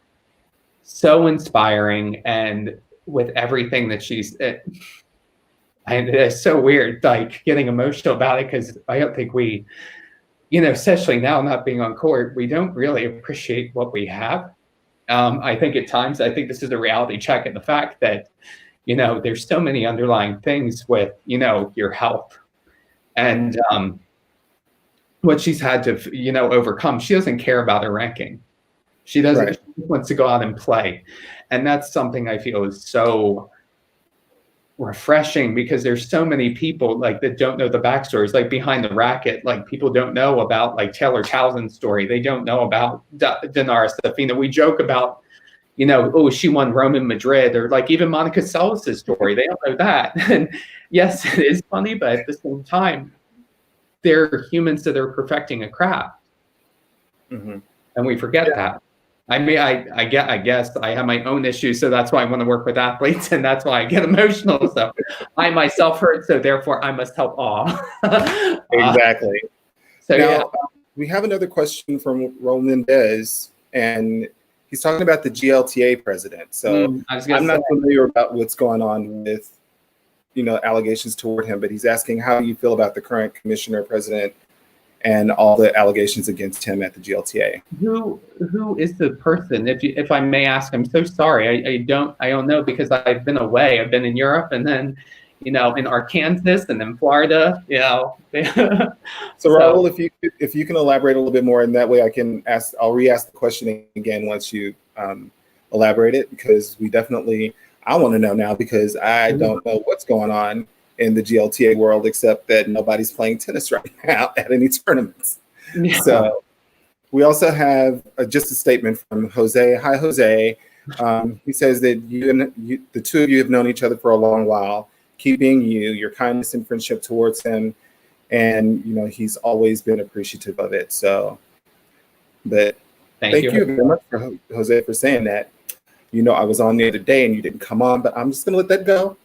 so inspiring, and with everything that she's, And it's so weird, like getting emotional about it, because I don't think we, especially now not being on court, we don't really appreciate what we have. I think at times, I think this is a reality check in the fact that, there's so many underlying things with, your health and what she's had to, overcome. She doesn't care about her ranking. She doesn't. Right. She wants to go out and play. And that's something I feel is so refreshing, because there's so many people like that don't know the backstories, like behind the racket. Like people don't know about like Taylor Townsend's story. They don't know about Dinara Safina. We joke about, oh, she won Rome and Madrid, or like even Monica Seles' story. They don't know that. And yes, it is funny, but at the same time, they're humans that are perfecting a craft. Mm-hmm. And we forget that. I mean, I guess I have my own issues, so that's why I want to work with athletes, and that's why I get emotional. So I myself hurt, so therefore I must help all. Exactly. So now, yeah. We have another question from Roland Dez, and he's talking about the GLTA president. So I'm not familiar about what's going on with, allegations toward him, but he's asking how do you feel about the current commissioner president and all the allegations against him at the GLTA. Who is the person? If I may ask, I'm so sorry. I don't know, because I've been away. I've been in Europe, and then in Arkansas, and then Florida. So Raul, if you can elaborate a little bit more, and that way I'll re-ask the question again once you elaborate it, because I want to know now, because I don't know what's going on in the GLTA world, except that nobody's playing tennis right now at any tournaments. Yeah. So we also have just a statement from Jose. Hi, Jose. He says that the two of you have known each other for a long while. Keep being you, your kindness and friendship towards him. And, he's always been appreciative of it. So, but thank you very much, for Jose, for saying that. I was on the other day and you didn't come on, but I'm just going to let that go.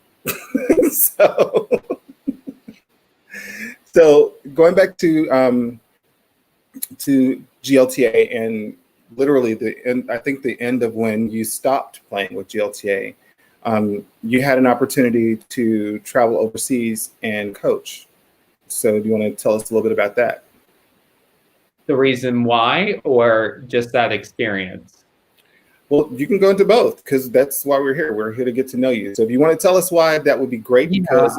So going back to GLTA, and literally I think the end of when you stopped playing with GLTA, you had an opportunity to travel overseas and coach. So do you want to tell us a little bit about that? The reason why, or just that experience? Well, you can go into both, because that's why we're here. We're here to get to know you. So if you want to tell us why, that would be great, because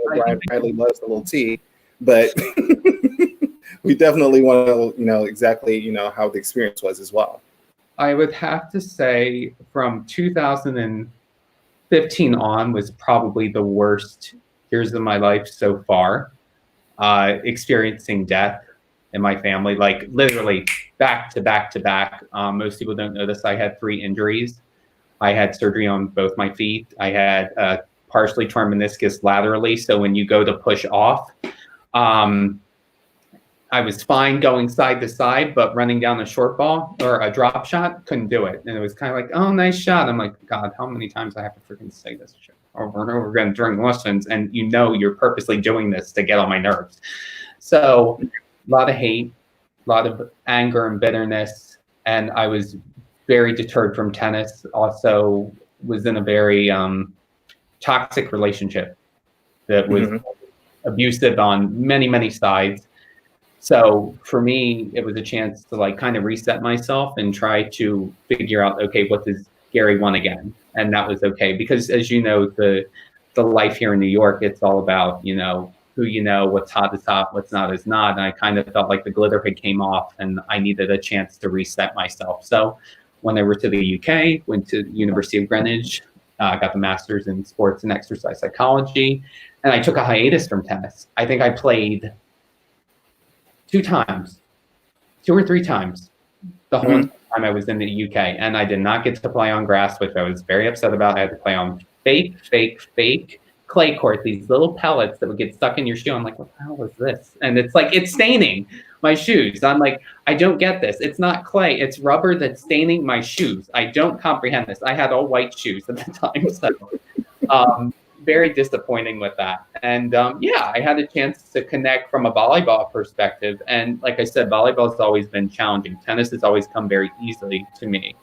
Brian Bradley loves a little tea, but we definitely want to know exactly, how the experience was as well. I would have to say from 2015 on was probably the worst years of my life so far, experiencing death in my family, like literally back to back to back. Most people don't know this. I had 3 injuries. I had surgery on both my feet. I had partially torn meniscus laterally. So when you go to push off, I was fine going side to side, but running down a short ball or a drop shot, couldn't do it. And it was kind of like, oh, nice shot. I'm like, God, how many times I have to freaking say this shit over and over again during lessons? And you're purposely doing this to get on my nerves. So a lot of hate, a lot of anger and bitterness. And I was very deterred from tennis. Also was in a very toxic relationship that was abusive on many, many sides. So for me, it was a chance to kind of reset myself and try to figure out, okay, what does Gary want again? And that was okay. Because as you know, the life here in New York, it's all about, who what's hot is hot, what's not is not. And I kind of felt like the glitter had came off and I needed a chance to reset myself. So when I went to the UK, went to the University of Greenwich, got the master's in sports and exercise psychology, and I took a hiatus from tennis. I think I played 2 or 3 times the whole time I was in the UK, and I did not get to play on grass, which I was very upset about. I had to play on fake clay court, these little pellets that would get stuck in your shoe. I'm like, what the hell is this? And it's like, it's staining my shoes. I'm like, I don't get this. It's not clay, it's rubber that's staining my shoes. I don't comprehend this. I had all white shoes at the time. So very disappointing with that. And I had a chance to connect from a volleyball perspective. And like I said, volleyball has always been challenging. Tennis has always come very easily to me.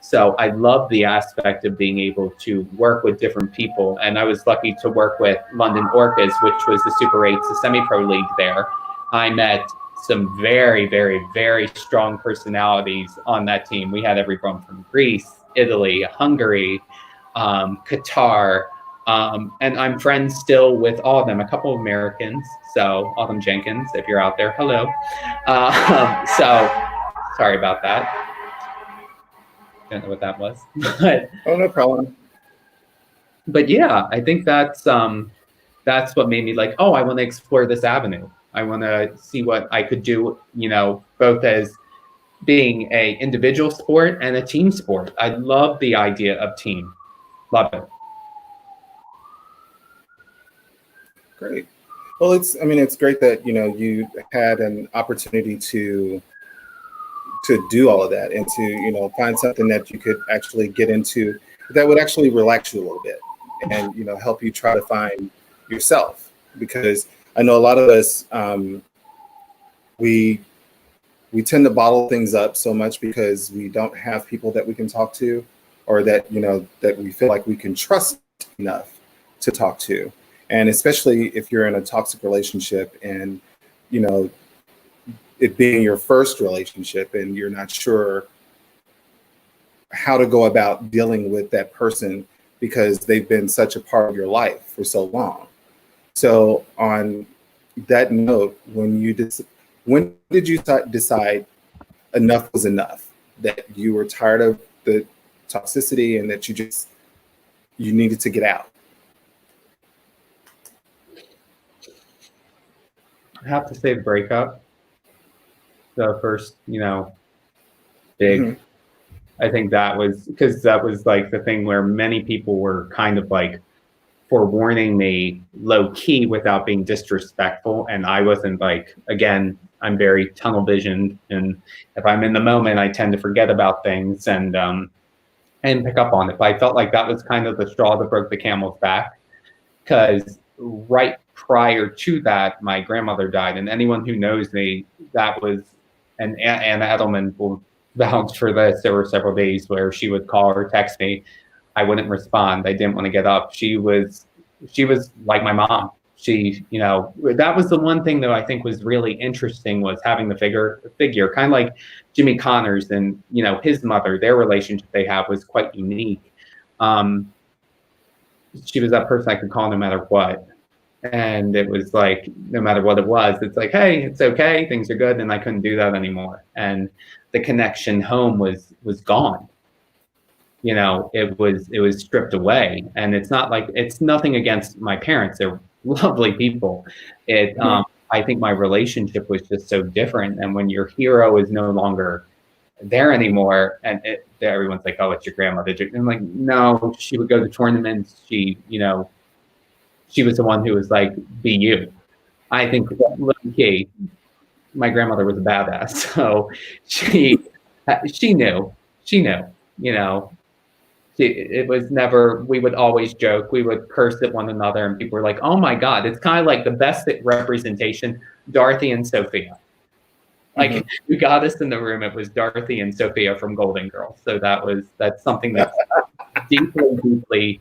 So I love the aspect of being able to work with different people. And I was lucky to work with London Orcas, which was the Super 8s, the semi-pro league there. I met some very, very, very strong personalities on that team. We had everyone from Greece, Italy, Hungary, Qatar, and I'm friends still with all of them, a couple of Americans. So Autumn Jenkins, if you're out there, hello. So sorry about that. Don't know what that was. Oh, no problem. But yeah, I think that's what made me like, oh, I want to explore this avenue. I want to see what I could do, both as being a individual sport and a team sport. I love the idea of team. Love it. Great. Well, it's great that, you had an opportunity to do all of that and to, find something that you could actually get into that would actually relax you a little bit and, help you try to find yourself. Because I know a lot of us, we tend to bottle things up so much because we don't have people that we can talk to, or that, that we feel like we can trust enough to talk to. And especially if you're in a toxic relationship and, it being your first relationship and you're not sure how to go about dealing with that person because they've been such a part of your life for so long. So on that note, when did you decide enough was enough, that you were tired of the toxicity and that you needed to get out? I have to say the breakup. The first, big, Mm-hmm. I think that was like the thing where many people were kind of like forewarning me low key without being disrespectful. And I wasn't like, again, I'm very tunnel visioned. And if I'm in the moment, I tend to forget about things and pick up on it. But I felt like that was kind of the straw that broke the camel's back, because right prior to that, my grandmother died. And anyone who knows me, that was, and Anna Edelman will vouch for this, there were several days where she would call or text me. I wouldn't respond. I didn't want to get up. She was like my mom. She, that was the one thing that I think was really interesting, was having the figure, kind of like Jimmy Connors and, his mother. Their relationship they have was quite unique. She was that person I could call no matter what. And it was like, no matter what it was, it's like, hey, it's okay, things are good. And I couldn't do that anymore. And the connection home was gone. It was stripped away. And it's not like, it's nothing against my parents. They're lovely people. I think my relationship was just so different. And when your hero is no longer there anymore, and everyone's like, oh, it's your grandmother. And I'm like, no, she would go to tournaments. She was the one who was like, be you. I think, key, my grandmother was a badass. So she knew, it was never, we would always joke, we would curse at one another, and people were like, oh my God, it's kind of like the best representation, Dorothy and Sophia. Like, mm-hmm. You got us in the room, it was Dorothy and Sophia from Golden Girls. So that's something that's deeply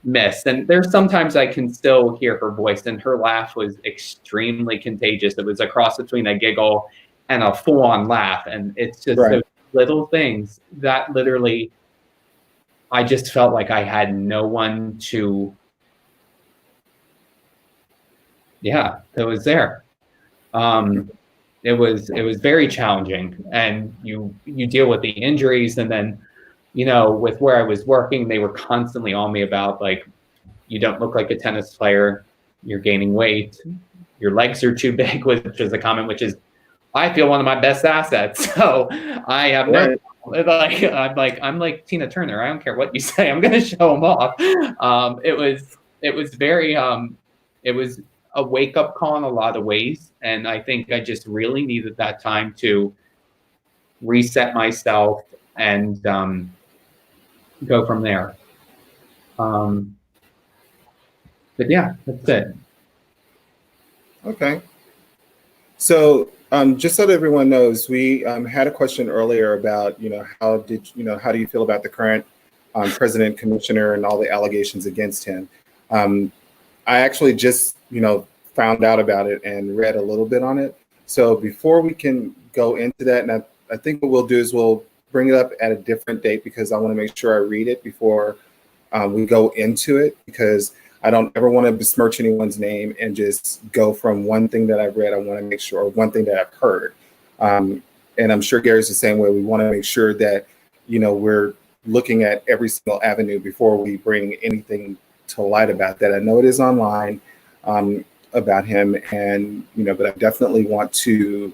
missed. And there's sometimes I can still hear her voice, and her laugh was extremely contagious. It was a cross between a giggle and a full-on laugh. And it's just those little things that literally, I just felt like I had no one that was there. It was very challenging, and you deal with the injuries, and then, with where I was working, they were constantly on me about, like, you don't look like a tennis player, you're gaining weight, your legs are too big, which is a comment, which is, I feel one of my best assets. So I have no, I'm like Tina Turner. I don't care what you say. I'm going to show them off. It was very, it was a wake up call in a lot of ways. And I think I just really needed that time to reset myself and go from there. But yeah, that's it. Okay. So, just so that everyone knows, we had a question earlier about, how do you feel about the current president, commissioner, and all the allegations against him? Um, I actually just, found out about it and read a little bit on it. So before we can go into that, and I think what we'll do is we'll bring it up at a different date because I want to make sure I read it before we go into it, because I don't ever want to besmirch anyone's name and just go from one thing that I've read. I want to make sure, or one thing that I've heard. And I'm sure Gary's the same way. We want to make sure that, we're looking at every single avenue before we bring anything to light about that. I know it is online about him, and, but I definitely want to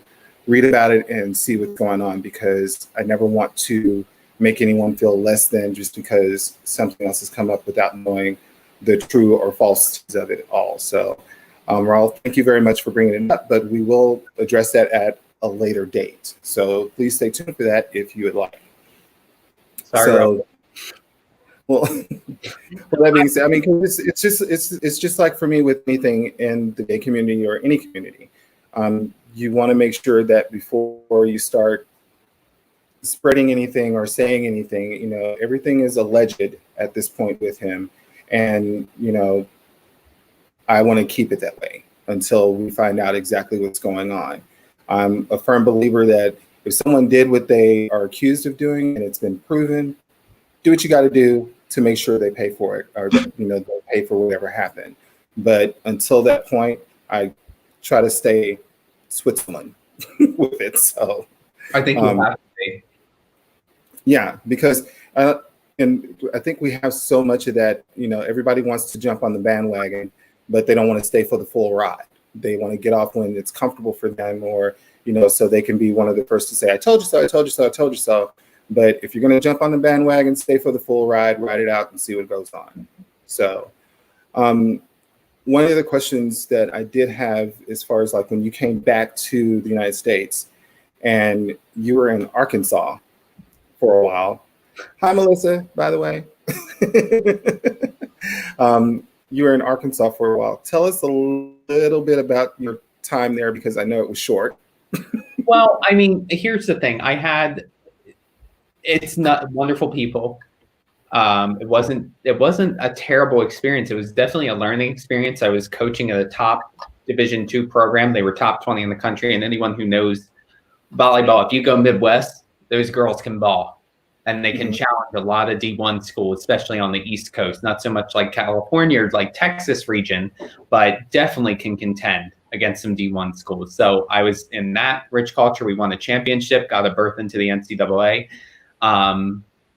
read about it and see what's going on, because I never want to make anyone feel less than just because something else has come up without knowing the true or falsities of it all. So, Raul, thank you very much for bringing it up, but we will address that at a later date. So please stay tuned for that if you would like. Sorry, Raul. Well, that being said, I mean, it's just like for me with anything in the gay community or any community, you want to make sure that before you start spreading anything or saying anything, everything is alleged at this point with him. And, I want to keep it that way until we find out exactly what's going on. I'm a firm believer that if someone did what they are accused of doing and it's been proven, do what you got to do to make sure they pay for it, or they'll pay for whatever happened. But until that point, I try to stay Switzerland with it. So I think you have to be. Yeah, because and I think we have so much of that. Everybody wants to jump on the bandwagon, but they don't want to stay for the full ride. They want to get off when it's comfortable for them, or so they can be one of the first to say, "I told you so, I told you so, I told you so." But if you're going to jump on the bandwagon, stay for the full ride, ride it out, and see what goes on. So, one of the questions that I did have, as far as like when you came back to the United States, and you were in Arkansas for a while. Hi, Melissa, by the way. You were in Arkansas for a while. Tell us a little bit about your time there, because I know it was short. Well, I mean, here's the thing. It's not wonderful people. It wasn't a terrible experience. It was definitely a learning experience. I was coaching at a top Division II program. They were top 20 in the country. And anyone who knows volleyball, if you go Midwest, those girls can ball. And they can challenge a lot of D1 schools, especially on the East Coast. Not so much like California or like Texas region, but definitely can contend against some D1 schools. So I was in that rich culture. We won a championship, got a berth into the NCAA.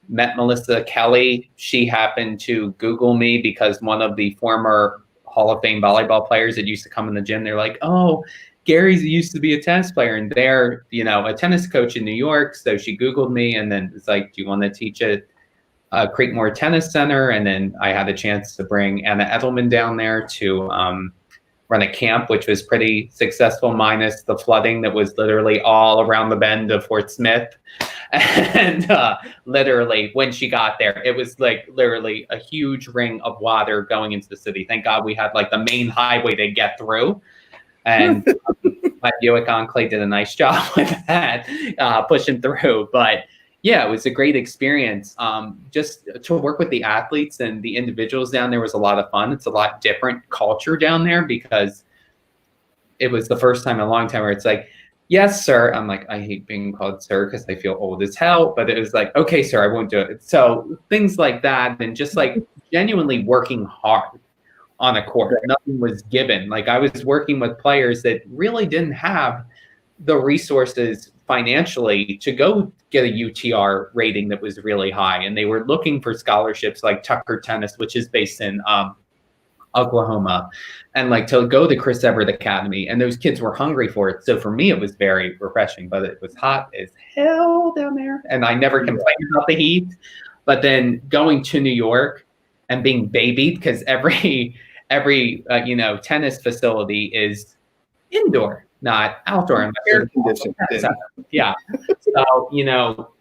Met Melissa Kelly. She happened to Google me because one of the former Hall of Fame volleyball players that used to come in the gym, they're like, "Oh, Gary's used to be a tennis player, and they're, a tennis coach in New York." So she Googled me and then was like, "Do you want to teach at Creekmore Tennis Center?" And then I had a chance to bring Anna Edelman down there to run a camp, which was pretty successful, minus the flooding that was literally all around the bend of Fort Smith. And literally, when she got there, it was like literally a huge ring of water going into the city. Thank God we had like the main highway to get through. And my Buick Enclave did a nice job with that, pushing through. But yeah, it was a great experience. Just to work with the athletes and the individuals down there was a lot of fun. It's a lot different culture down there, because it was the first time in a long time where it's like, "Yes, sir." I'm like, I hate being called sir because I feel old as hell. But it was like, "Okay, sir, I won't do it." So things like that, and just like genuinely working hard on a court. Nothing was given. Like I was working with players that really didn't have the resources financially to go get a UTR rating that was really high. And they were looking for scholarships like Tucker Tennis, which is based in Oklahoma, and like to go to Chris Everett Academy. And those kids were hungry for it. So for me, it was very refreshing, but it was hot as hell down there. And I never complained about the heat. But then going to New York and being babied, because every tennis facility is indoor, not outdoor. Air conditioned. Yeah. So,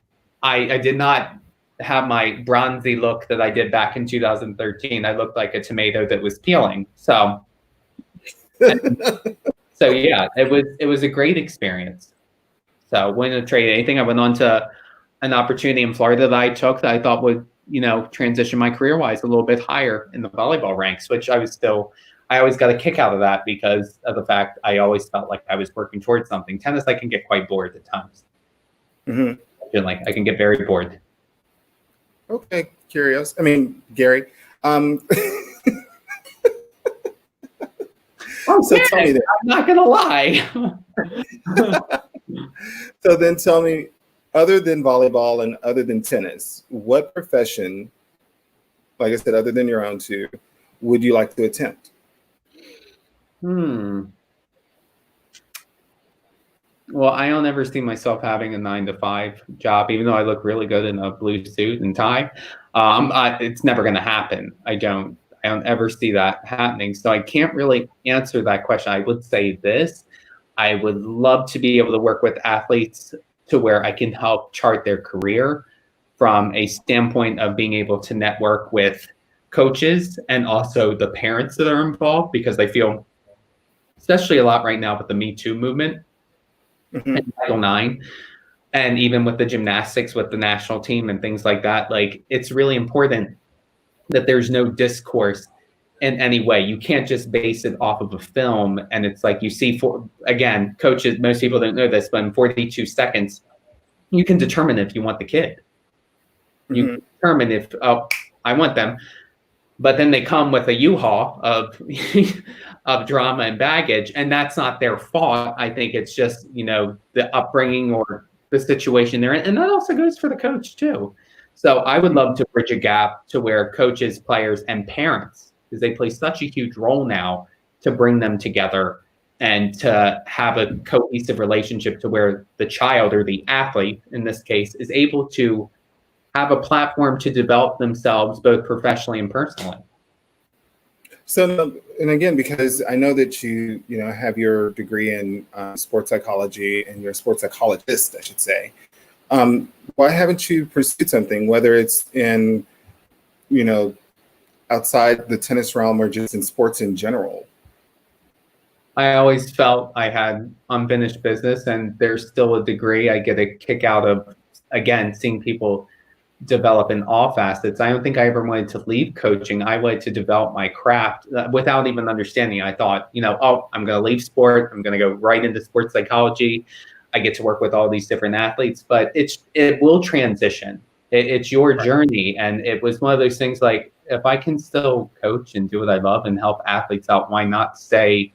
I did not have my bronzy look that I did back in 2013. I looked like a tomato that was peeling. So So yeah, it was a great experience. So I wouldn't trade anything. I went on to an opportunity in Florida that I took that I thought would, transition my career wise a little bit higher in the volleyball ranks, which I always got a kick out of that because of the fact I always felt like I was working towards something. Tennis, I can get quite bored at times. Mm-hmm. Like I can get very bored. Okay, curious. I mean, Gary. So tell me that. I'm not gonna lie. So then tell me, other than volleyball and other than tennis, what profession, like I said, other than your own two, would you like to attempt? Well, I don't ever see myself having a 9-to-5 job, even though I look really good in a blue suit and tie. It's never going to happen. I don't ever see that happening. So I can't really answer that question. I would say this: I would love to be able to work with athletes to where I can help chart their career from a standpoint of being able to network with coaches and also the parents that are involved, because I feel, especially a lot right now with the Me Too movement, and Title IX, and even with the gymnastics with the national team and things like that, like it's really important that there's no discourse in any way. You can't just base it off of a film. And it's like you see, again, coaches, most people don't know this, but in 42 seconds, you can determine if you want the kid. You can determine if, oh, I want them. But then they come with a U-Haul of of drama and baggage, and that's not their fault. I think it's just, the upbringing or the situation they're in. And that also goes for the coach too. So I would love to bridge a gap to where coaches, players, and parents, because they play such a huge role now, to bring them together and to have a cohesive relationship to where the child or the athlete, in this case, is able to have a platform to develop themselves both professionally and personally. So, and again, because I know that you have your degree in sports psychology and you're a sports psychologist, I should say. Why haven't you pursued something, whether it's in, outside the tennis realm or just in sports in general? I always felt I had unfinished business, and there's still a degree I get a kick out of, again, seeing people develop in all facets. I don't think I ever wanted to leave coaching. I wanted to develop my craft without even understanding. I thought, I'm going to leave sport. I'm going to go right into sports psychology. I get to work with all these different athletes, but it will transition. It's your journey. And it was one of those things like, if I can still coach and do what I love and help athletes out, why not stay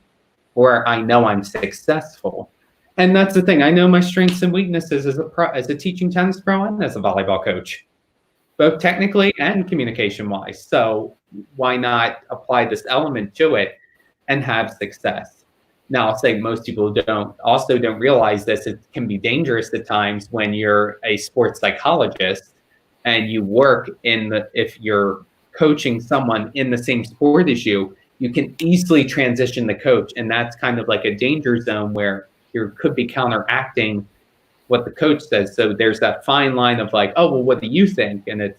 where I know I'm successful? And that's the thing. I know my strengths and weaknesses as a teaching tennis pro and as a volleyball coach, both technically and communication wise. So why not apply this element to it and have success? Now, I'll say most people don't realize this. It can be dangerous at times when you're a sports psychologist and you work if you're coaching someone in the same sport as you can easily transition the coach. And that's kind of like a danger zone where you could be counteracting what the coach says. So there's that fine line of like, oh, well, what do you think? And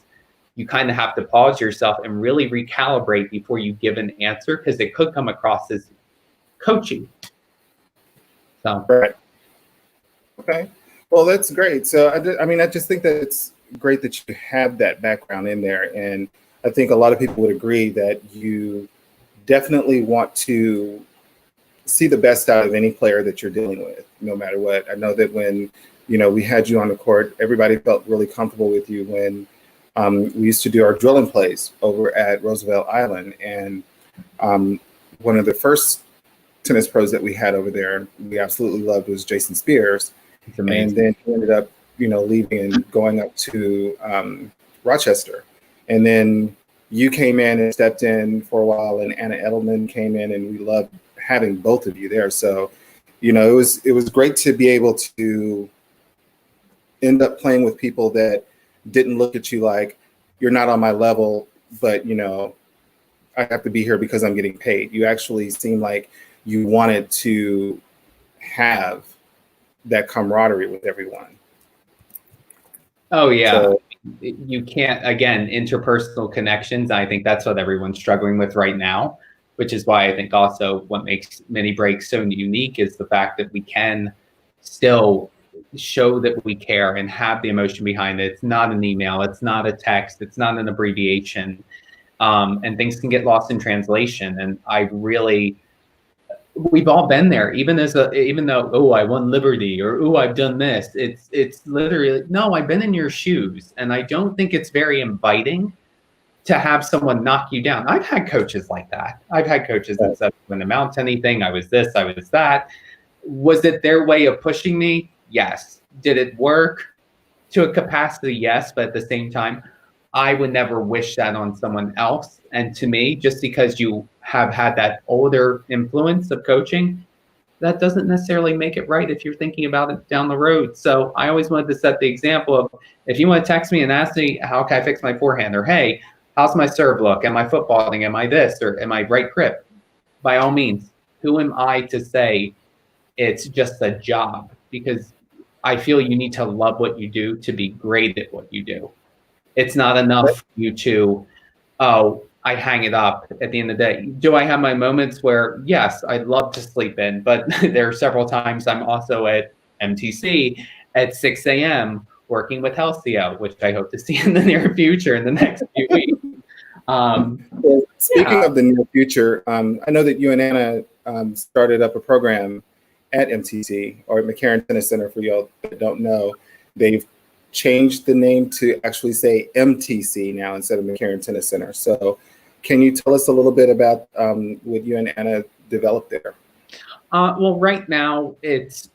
you kind of have to pause yourself and really recalibrate before you give an answer, because it could come across as coaching. So. Right. Okay. Well, that's great. So I just think that it's great that you have that background in there. And I think a lot of people would agree that you definitely want to see the best out of any player that you're dealing with, no matter what. I know that when, we had you on the court, everybody felt really comfortable with you when we used to do our drilling plays over at Roosevelt Island. And one of the first tennis pros that we had over there, we absolutely loved, was Jason Spears. And then he ended up, leaving and going up to Rochester. And then you came in and stepped in for a while, and Anna Edelman came in, and we loved having both of you there. So, it was great to be able to end up playing with people that didn't look at you like, you're not on my level, but, I have to be here because I'm getting paid. You actually seem like you wanted to have that camaraderie with everyone. Oh, yeah. So, you can't, again, interpersonal connections. I think that's what everyone's struggling with right now. which is why I think also what makes mini breaks so unique is the fact that we can still show that we care and have the emotion behind it. It's not an email, it's not a text, it's not an abbreviation, and things can get lost in translation. And we've all been there, even though, oh, I won Liberty, or oh, I've done this. It's literally, no, I've been in your shoes, and I don't think it's very inviting to have someone knock you down. I've had coaches like that. I've had coaches that said, "When amount to anything, I was this, I was that." Was it their way of pushing me? Yes. Did it work to a capacity? Yes, but at the same time, I would never wish that on someone else. And to me, just because you have had that older influence of coaching, that doesn't necessarily make it right if you're thinking about it down the road. So I always wanted to set the example of, if you want to text me and ask me, how can I fix my forehand? Or, hey, how's my serve look? Am I footballing? Am I this? Or am I right grip? By all means, who am I to say it's just a job? Because I feel you need to love what you do to be great at what you do. It's not enough for you to, oh, I hang it up at the end of the day. Do I have my moments where, yes, I'd love to sleep in, but there are several times I'm also at MTC at 6 a.m. working with Halcyon, which I hope to see in the near future in the next few weeks. Speaking of the near future, I know that you and Anna started up a program at MTC, or McCarran Tennis Center, for y'all that don't know. They've changed the name to actually say MTC now instead of McCarran Tennis Center. So can you tell us a little bit about what you and Anna developed there? Well, right now, it's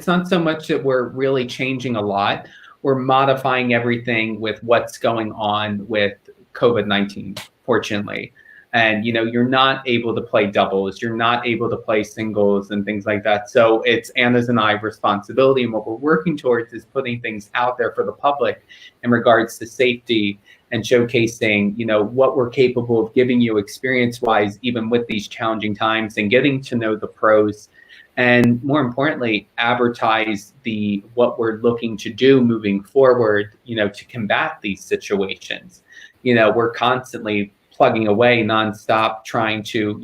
not so much that we're really changing a lot. We're modifying everything with what's going on with COVID-19, fortunately. And, you're not able to play doubles, you're not able to play singles and things like that. So it's Anna's and I's responsibility. And what we're working towards is putting things out there for the public in regards to safety and showcasing, what we're capable of giving you experience-wise, even with these challenging times, and getting to know the pros. And more importantly, advertise what we're looking to do moving forward, to combat these situations. We're constantly plugging away nonstop, trying to,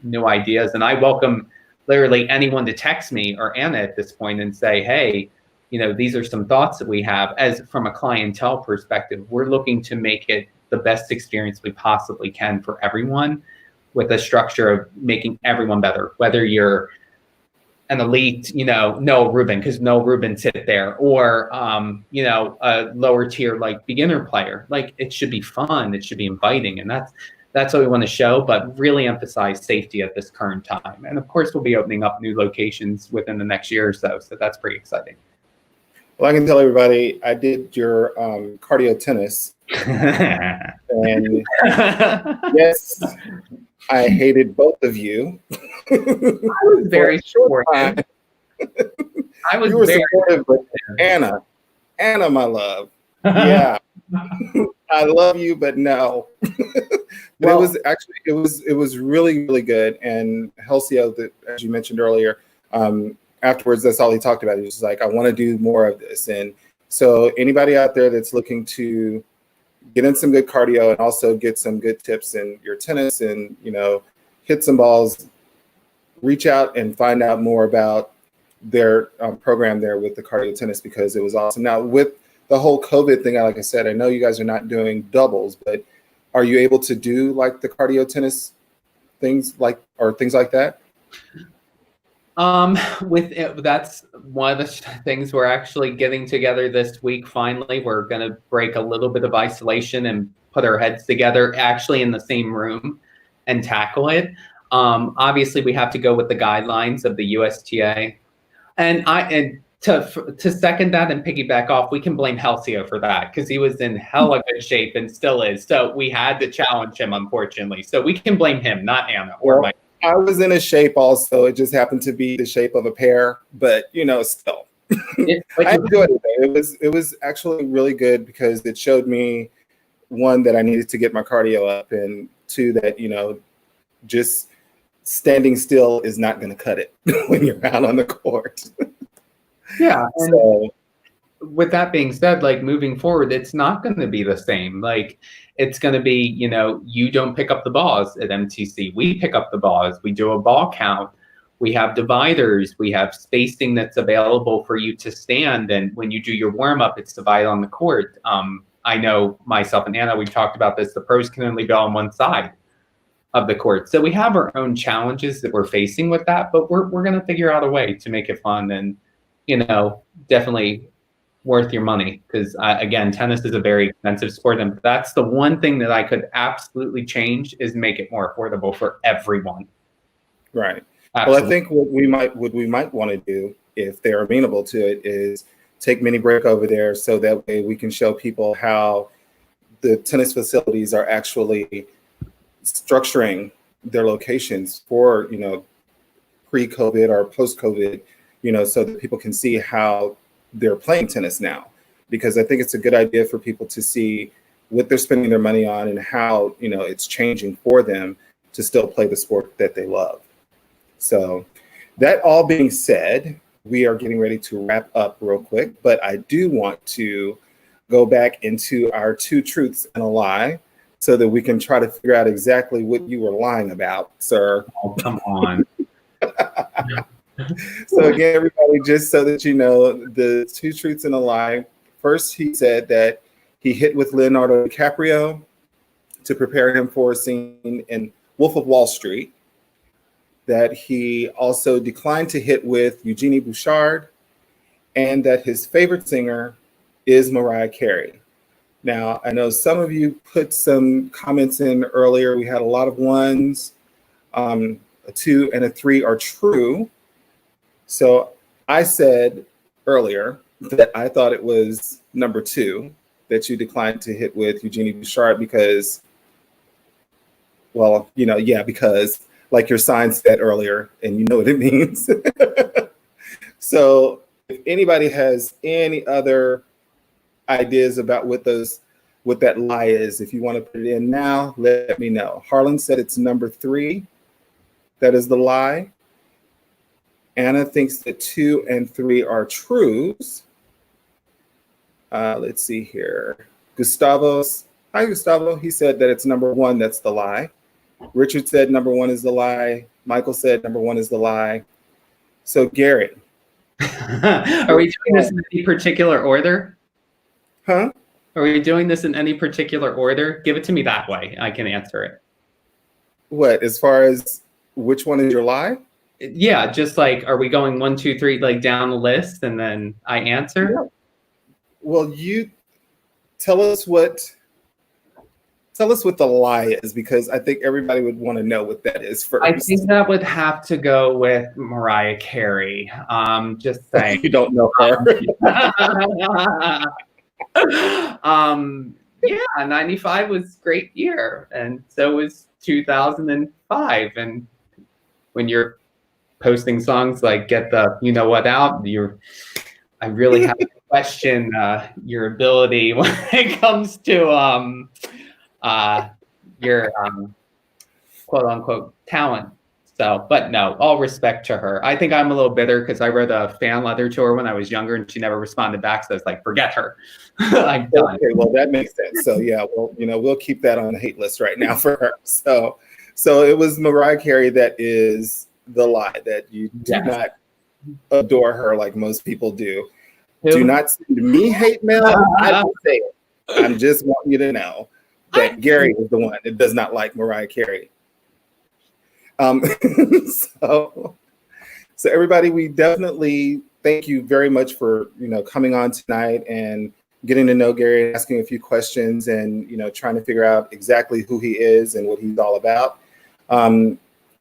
new ideas. And I welcome literally anyone to text me or Anna at this point and say, hey, these are some thoughts that we have. As from a clientele perspective, we're looking to make it the best experience we possibly can for everyone, with a structure of making everyone better, whether you're an elite, Noah Rubin, because Noah Rubin sit there, or, a lower tier, like beginner player. Like, it should be fun, it should be inviting. And that's what we want to show, but really emphasize safety at this current time. And of course, we'll be opening up new locations within the next year or so. So that's pretty exciting. Well, I can tell everybody, I did your cardio tennis. And yes, I hated both of you. I was very supportive. You were supportive, but Anna, my love. Yeah. I love you, but no. But it was really, really good. And Halcyon, as you mentioned earlier, afterwards, that's all he talked about. He was like, I want to do more of this. And so anybody out there that's looking to get in some good cardio and also get some good tips in your tennis and, hit some balls, reach out and find out more about their program there with the cardio tennis, because it was awesome. Now, with the whole COVID thing, like I said, I know you guys are not doing doubles, but are you able to do like the cardio tennis things like that? That's one of the things we're actually getting together this week. Finally, we're going to break a little bit of isolation and put our heads together actually in the same room and tackle it. Obviously, we have to go with the guidelines of the USTA. And to second that and piggyback off, we can blame Halcyon for that, because he was in hella good shape and still is. So we had to challenge him, unfortunately. So we can blame him, not Anna or Mike. I was in a shape also. It just happened to be the shape of a pear, but still. I enjoyed it. It was actually really good, because it showed me, one, that I needed to get my cardio up, and two, that just standing still is not going to cut it when you're out on the court. Yeah. So with that being said, like moving forward, it's not going to be the same. Like it's going to be, you don't pick up the balls at MTC. We pick up the balls. We do a ball count. We have dividers. We have spacing that's available for you to stand. And when you do your warm up, it's divided on the court. I know myself and Anna, we talked about this. The pros can only go on one side of the court. So we have our own challenges that we're facing with that, but we're going to figure out a way to make it fun and, definitely worth your money. Because again, tennis is a very expensive sport. And that's the one thing that I could absolutely change is make it more affordable for everyone. Right. Absolutely. Well, I think what we might want to do, if they're amenable to it, is take mini break over there so that way we can show people how the tennis facilities are actually structuring their locations for, pre-COVID or post-COVID, so that people can see how they're playing tennis now. Because I think it's a good idea for people to see what they're spending their money on and how, it's changing for them to still play the sport that they love. So that all being said, we are getting ready to wrap up real quick, but I do want to go back into our 2 truths and a lie so that we can try to figure out exactly what you were lying about, sir. Oh, come on. So again, everybody, just so that you know, the 2 truths and a lie. First, he said that he hit with Leonardo DiCaprio to prepare him for a scene in Wolf of Wall Street. That he also declined to hit with Eugenie Bouchard, and that his favorite singer is Mariah Carey. Now, I know some of you put some comments in earlier. We had a lot of 1s, a 2 and a 3 are true. So I said earlier that I thought it was number 2 that you declined to hit with Eugenie Bouchard because, because like your sign said earlier, and you know what it means. So if anybody has any other ideas about what that lie is, if you want to put it in now, let me know. Harlan said it's number 3. That is the lie. Anna thinks that 2 and 3 are trues. Let's see here. Hi Gustavo. He said that it's number 1. That's the lie. Richard said number 1 is the lie. Michael said number 1 is the lie. So Gary. Are we doing this in any particular order? Huh? Are we doing this in any particular order? Give it to me that way. I can answer it. What, as far as which one is your lie? Yeah, just like, are we going 1, 2, 3, like down the list and then I answer? Yeah. Well, you tell us what the lie is, because I think everybody would want to know what that is first. I think that would have to go with Mariah Carey. Just saying. You don't know her. Yeah, 95 was a great year, and so was 2005. And when you're posting songs like "Get the You Know What Out," I really have to question your ability when it comes to your quote unquote talent. So, but no, all respect to her. I think I'm a little bitter because I wrote a fan letter to her when I was younger and she never responded back. So I was like, forget her. I'm done. Okay, well, that makes sense. So yeah, well, we'll keep that on the hate list right now for her. So it was Mariah Carey that is the lie, that you do not adore her like most people do. Do not send me hate mail. I don't say it. I'm just wanting you to know that Gary is the one that does not like Mariah Carey. So everybody, we definitely thank you very much for coming on tonight and getting to know Gary and asking a few questions and trying to figure out exactly who he is and what he's all about.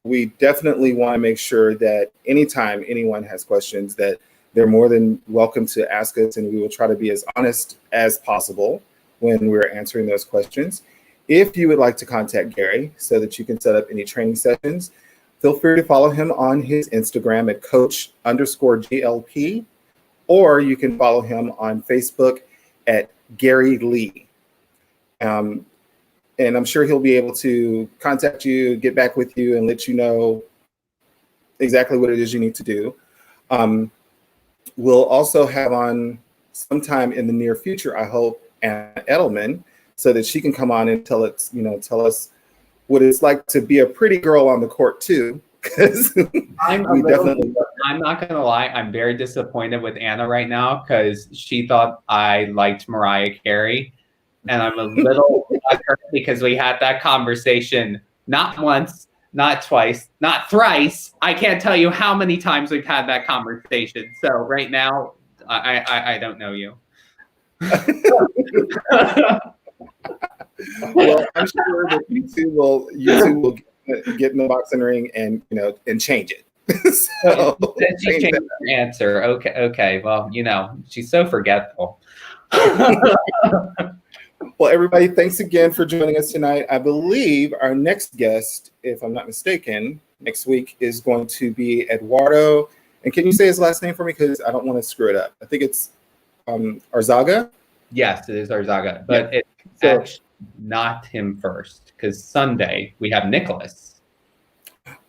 We definitely want to make sure that anytime anyone has questions, that they're more than welcome to ask us, and we will try to be as honest as possible when we're answering those questions. If you would like to contact Gary so that you can set up any training sessions, feel free to follow him on his Instagram at coach_GLP, or you can follow him on Facebook at Gary Lee. And I'm sure he'll be able to contact you, get back with you, and let you know exactly what it is you need to do. We'll also have on sometime in the near future, I hope, Anna Edelman, so that she can come on and tell us what it's like to be a pretty girl on the court too. Because I'm not going to lie. I'm very disappointed with Anna right now because she thought I liked Mariah Carey. And I'm a little hurt because we had that conversation not once, not twice, not thrice. I can't tell you how many times we've had that conversation. So right now, I don't know you. Well, I'm sure that you two will get in the boxing ring and change it. So she changed her answer. Okay. Well, she's so forgetful. Well, everybody, thanks again for joining us tonight. I believe our next guest, if I'm not mistaken, next week is going to be Eduardo. And can you say his last name for me? Because I don't want to screw it up. I think it's Arzaga. Yes, it is Arzaga, but it's actually not him first because Sunday we have Nicholas.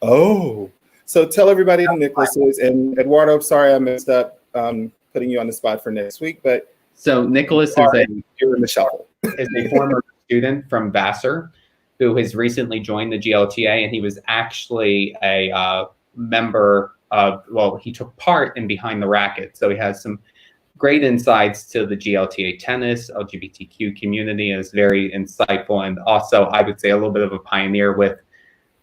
Oh, so tell everybody who Nicholas is. And Eduardo, sorry I messed up putting you on the spot for next week, but so Nicholas you're in the shuffle. Is a former student from Vassar who has recently joined the GLTA, and he was actually a member of, he took part in Behind the Racket. So he has some great insights to the GLTA tennis, LGBTQ community, and is very insightful. And also, I would say, a little bit of a pioneer with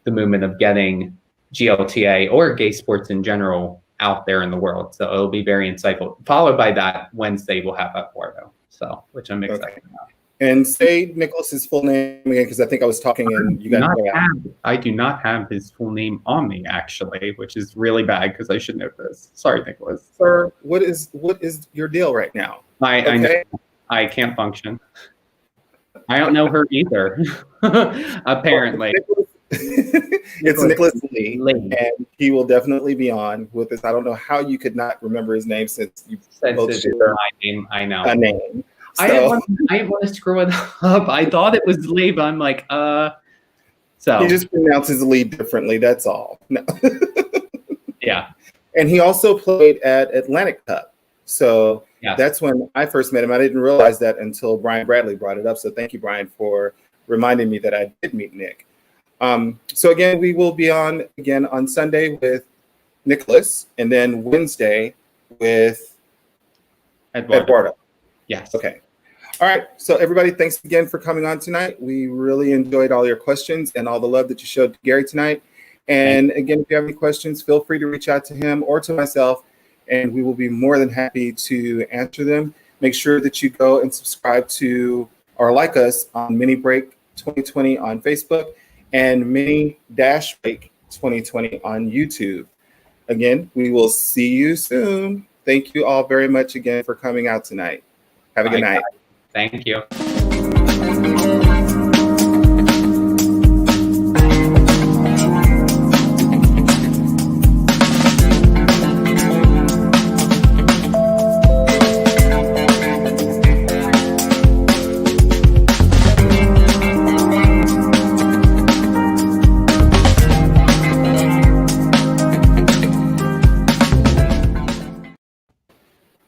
the movement of getting GLTA or gay sports in general out there in the world. So it'll be very insightful. Followed by that, Wednesday, we'll have Eduardo, which I'm excited about. And say Nicholas's full name again, because I think I was talking and you got I do not have his full name on me, actually, which is really bad because I should know this. Sorry, Nicholas. Sir, what is your deal right now? I can't function. I don't know her either. Apparently. It's Nicholas Lee, and he will definitely be on with us. I don't know how you could not remember his name since you both share my name. I know a name. So. I didn't want to screw it up. I thought it was Lee, but I'm like, So he just pronounces Lee differently. That's all. No. Yeah. And he also played at Atlantic Cup. So That's when I first met him. I didn't realize that until Brian Bradley brought it up. So thank you, Brian, for reminding me that I did meet Nick. So again, we will be on again on Sunday with Nicholas, and then Wednesday with Eduardo. Yes. Okay. All right. So everybody, thanks again for coming on tonight. We really enjoyed all your questions and all the love that you showed to Gary tonight. And again, if you have any questions, feel free to reach out to him or to myself, and we will be more than happy to answer them. Make sure that you go and subscribe to or like us on Mini Break 2020 on Facebook and Mini-Break 2020 on YouTube. Again, we will see you soon. Thank you all very much again for coming out tonight. Have a good night. Thank you.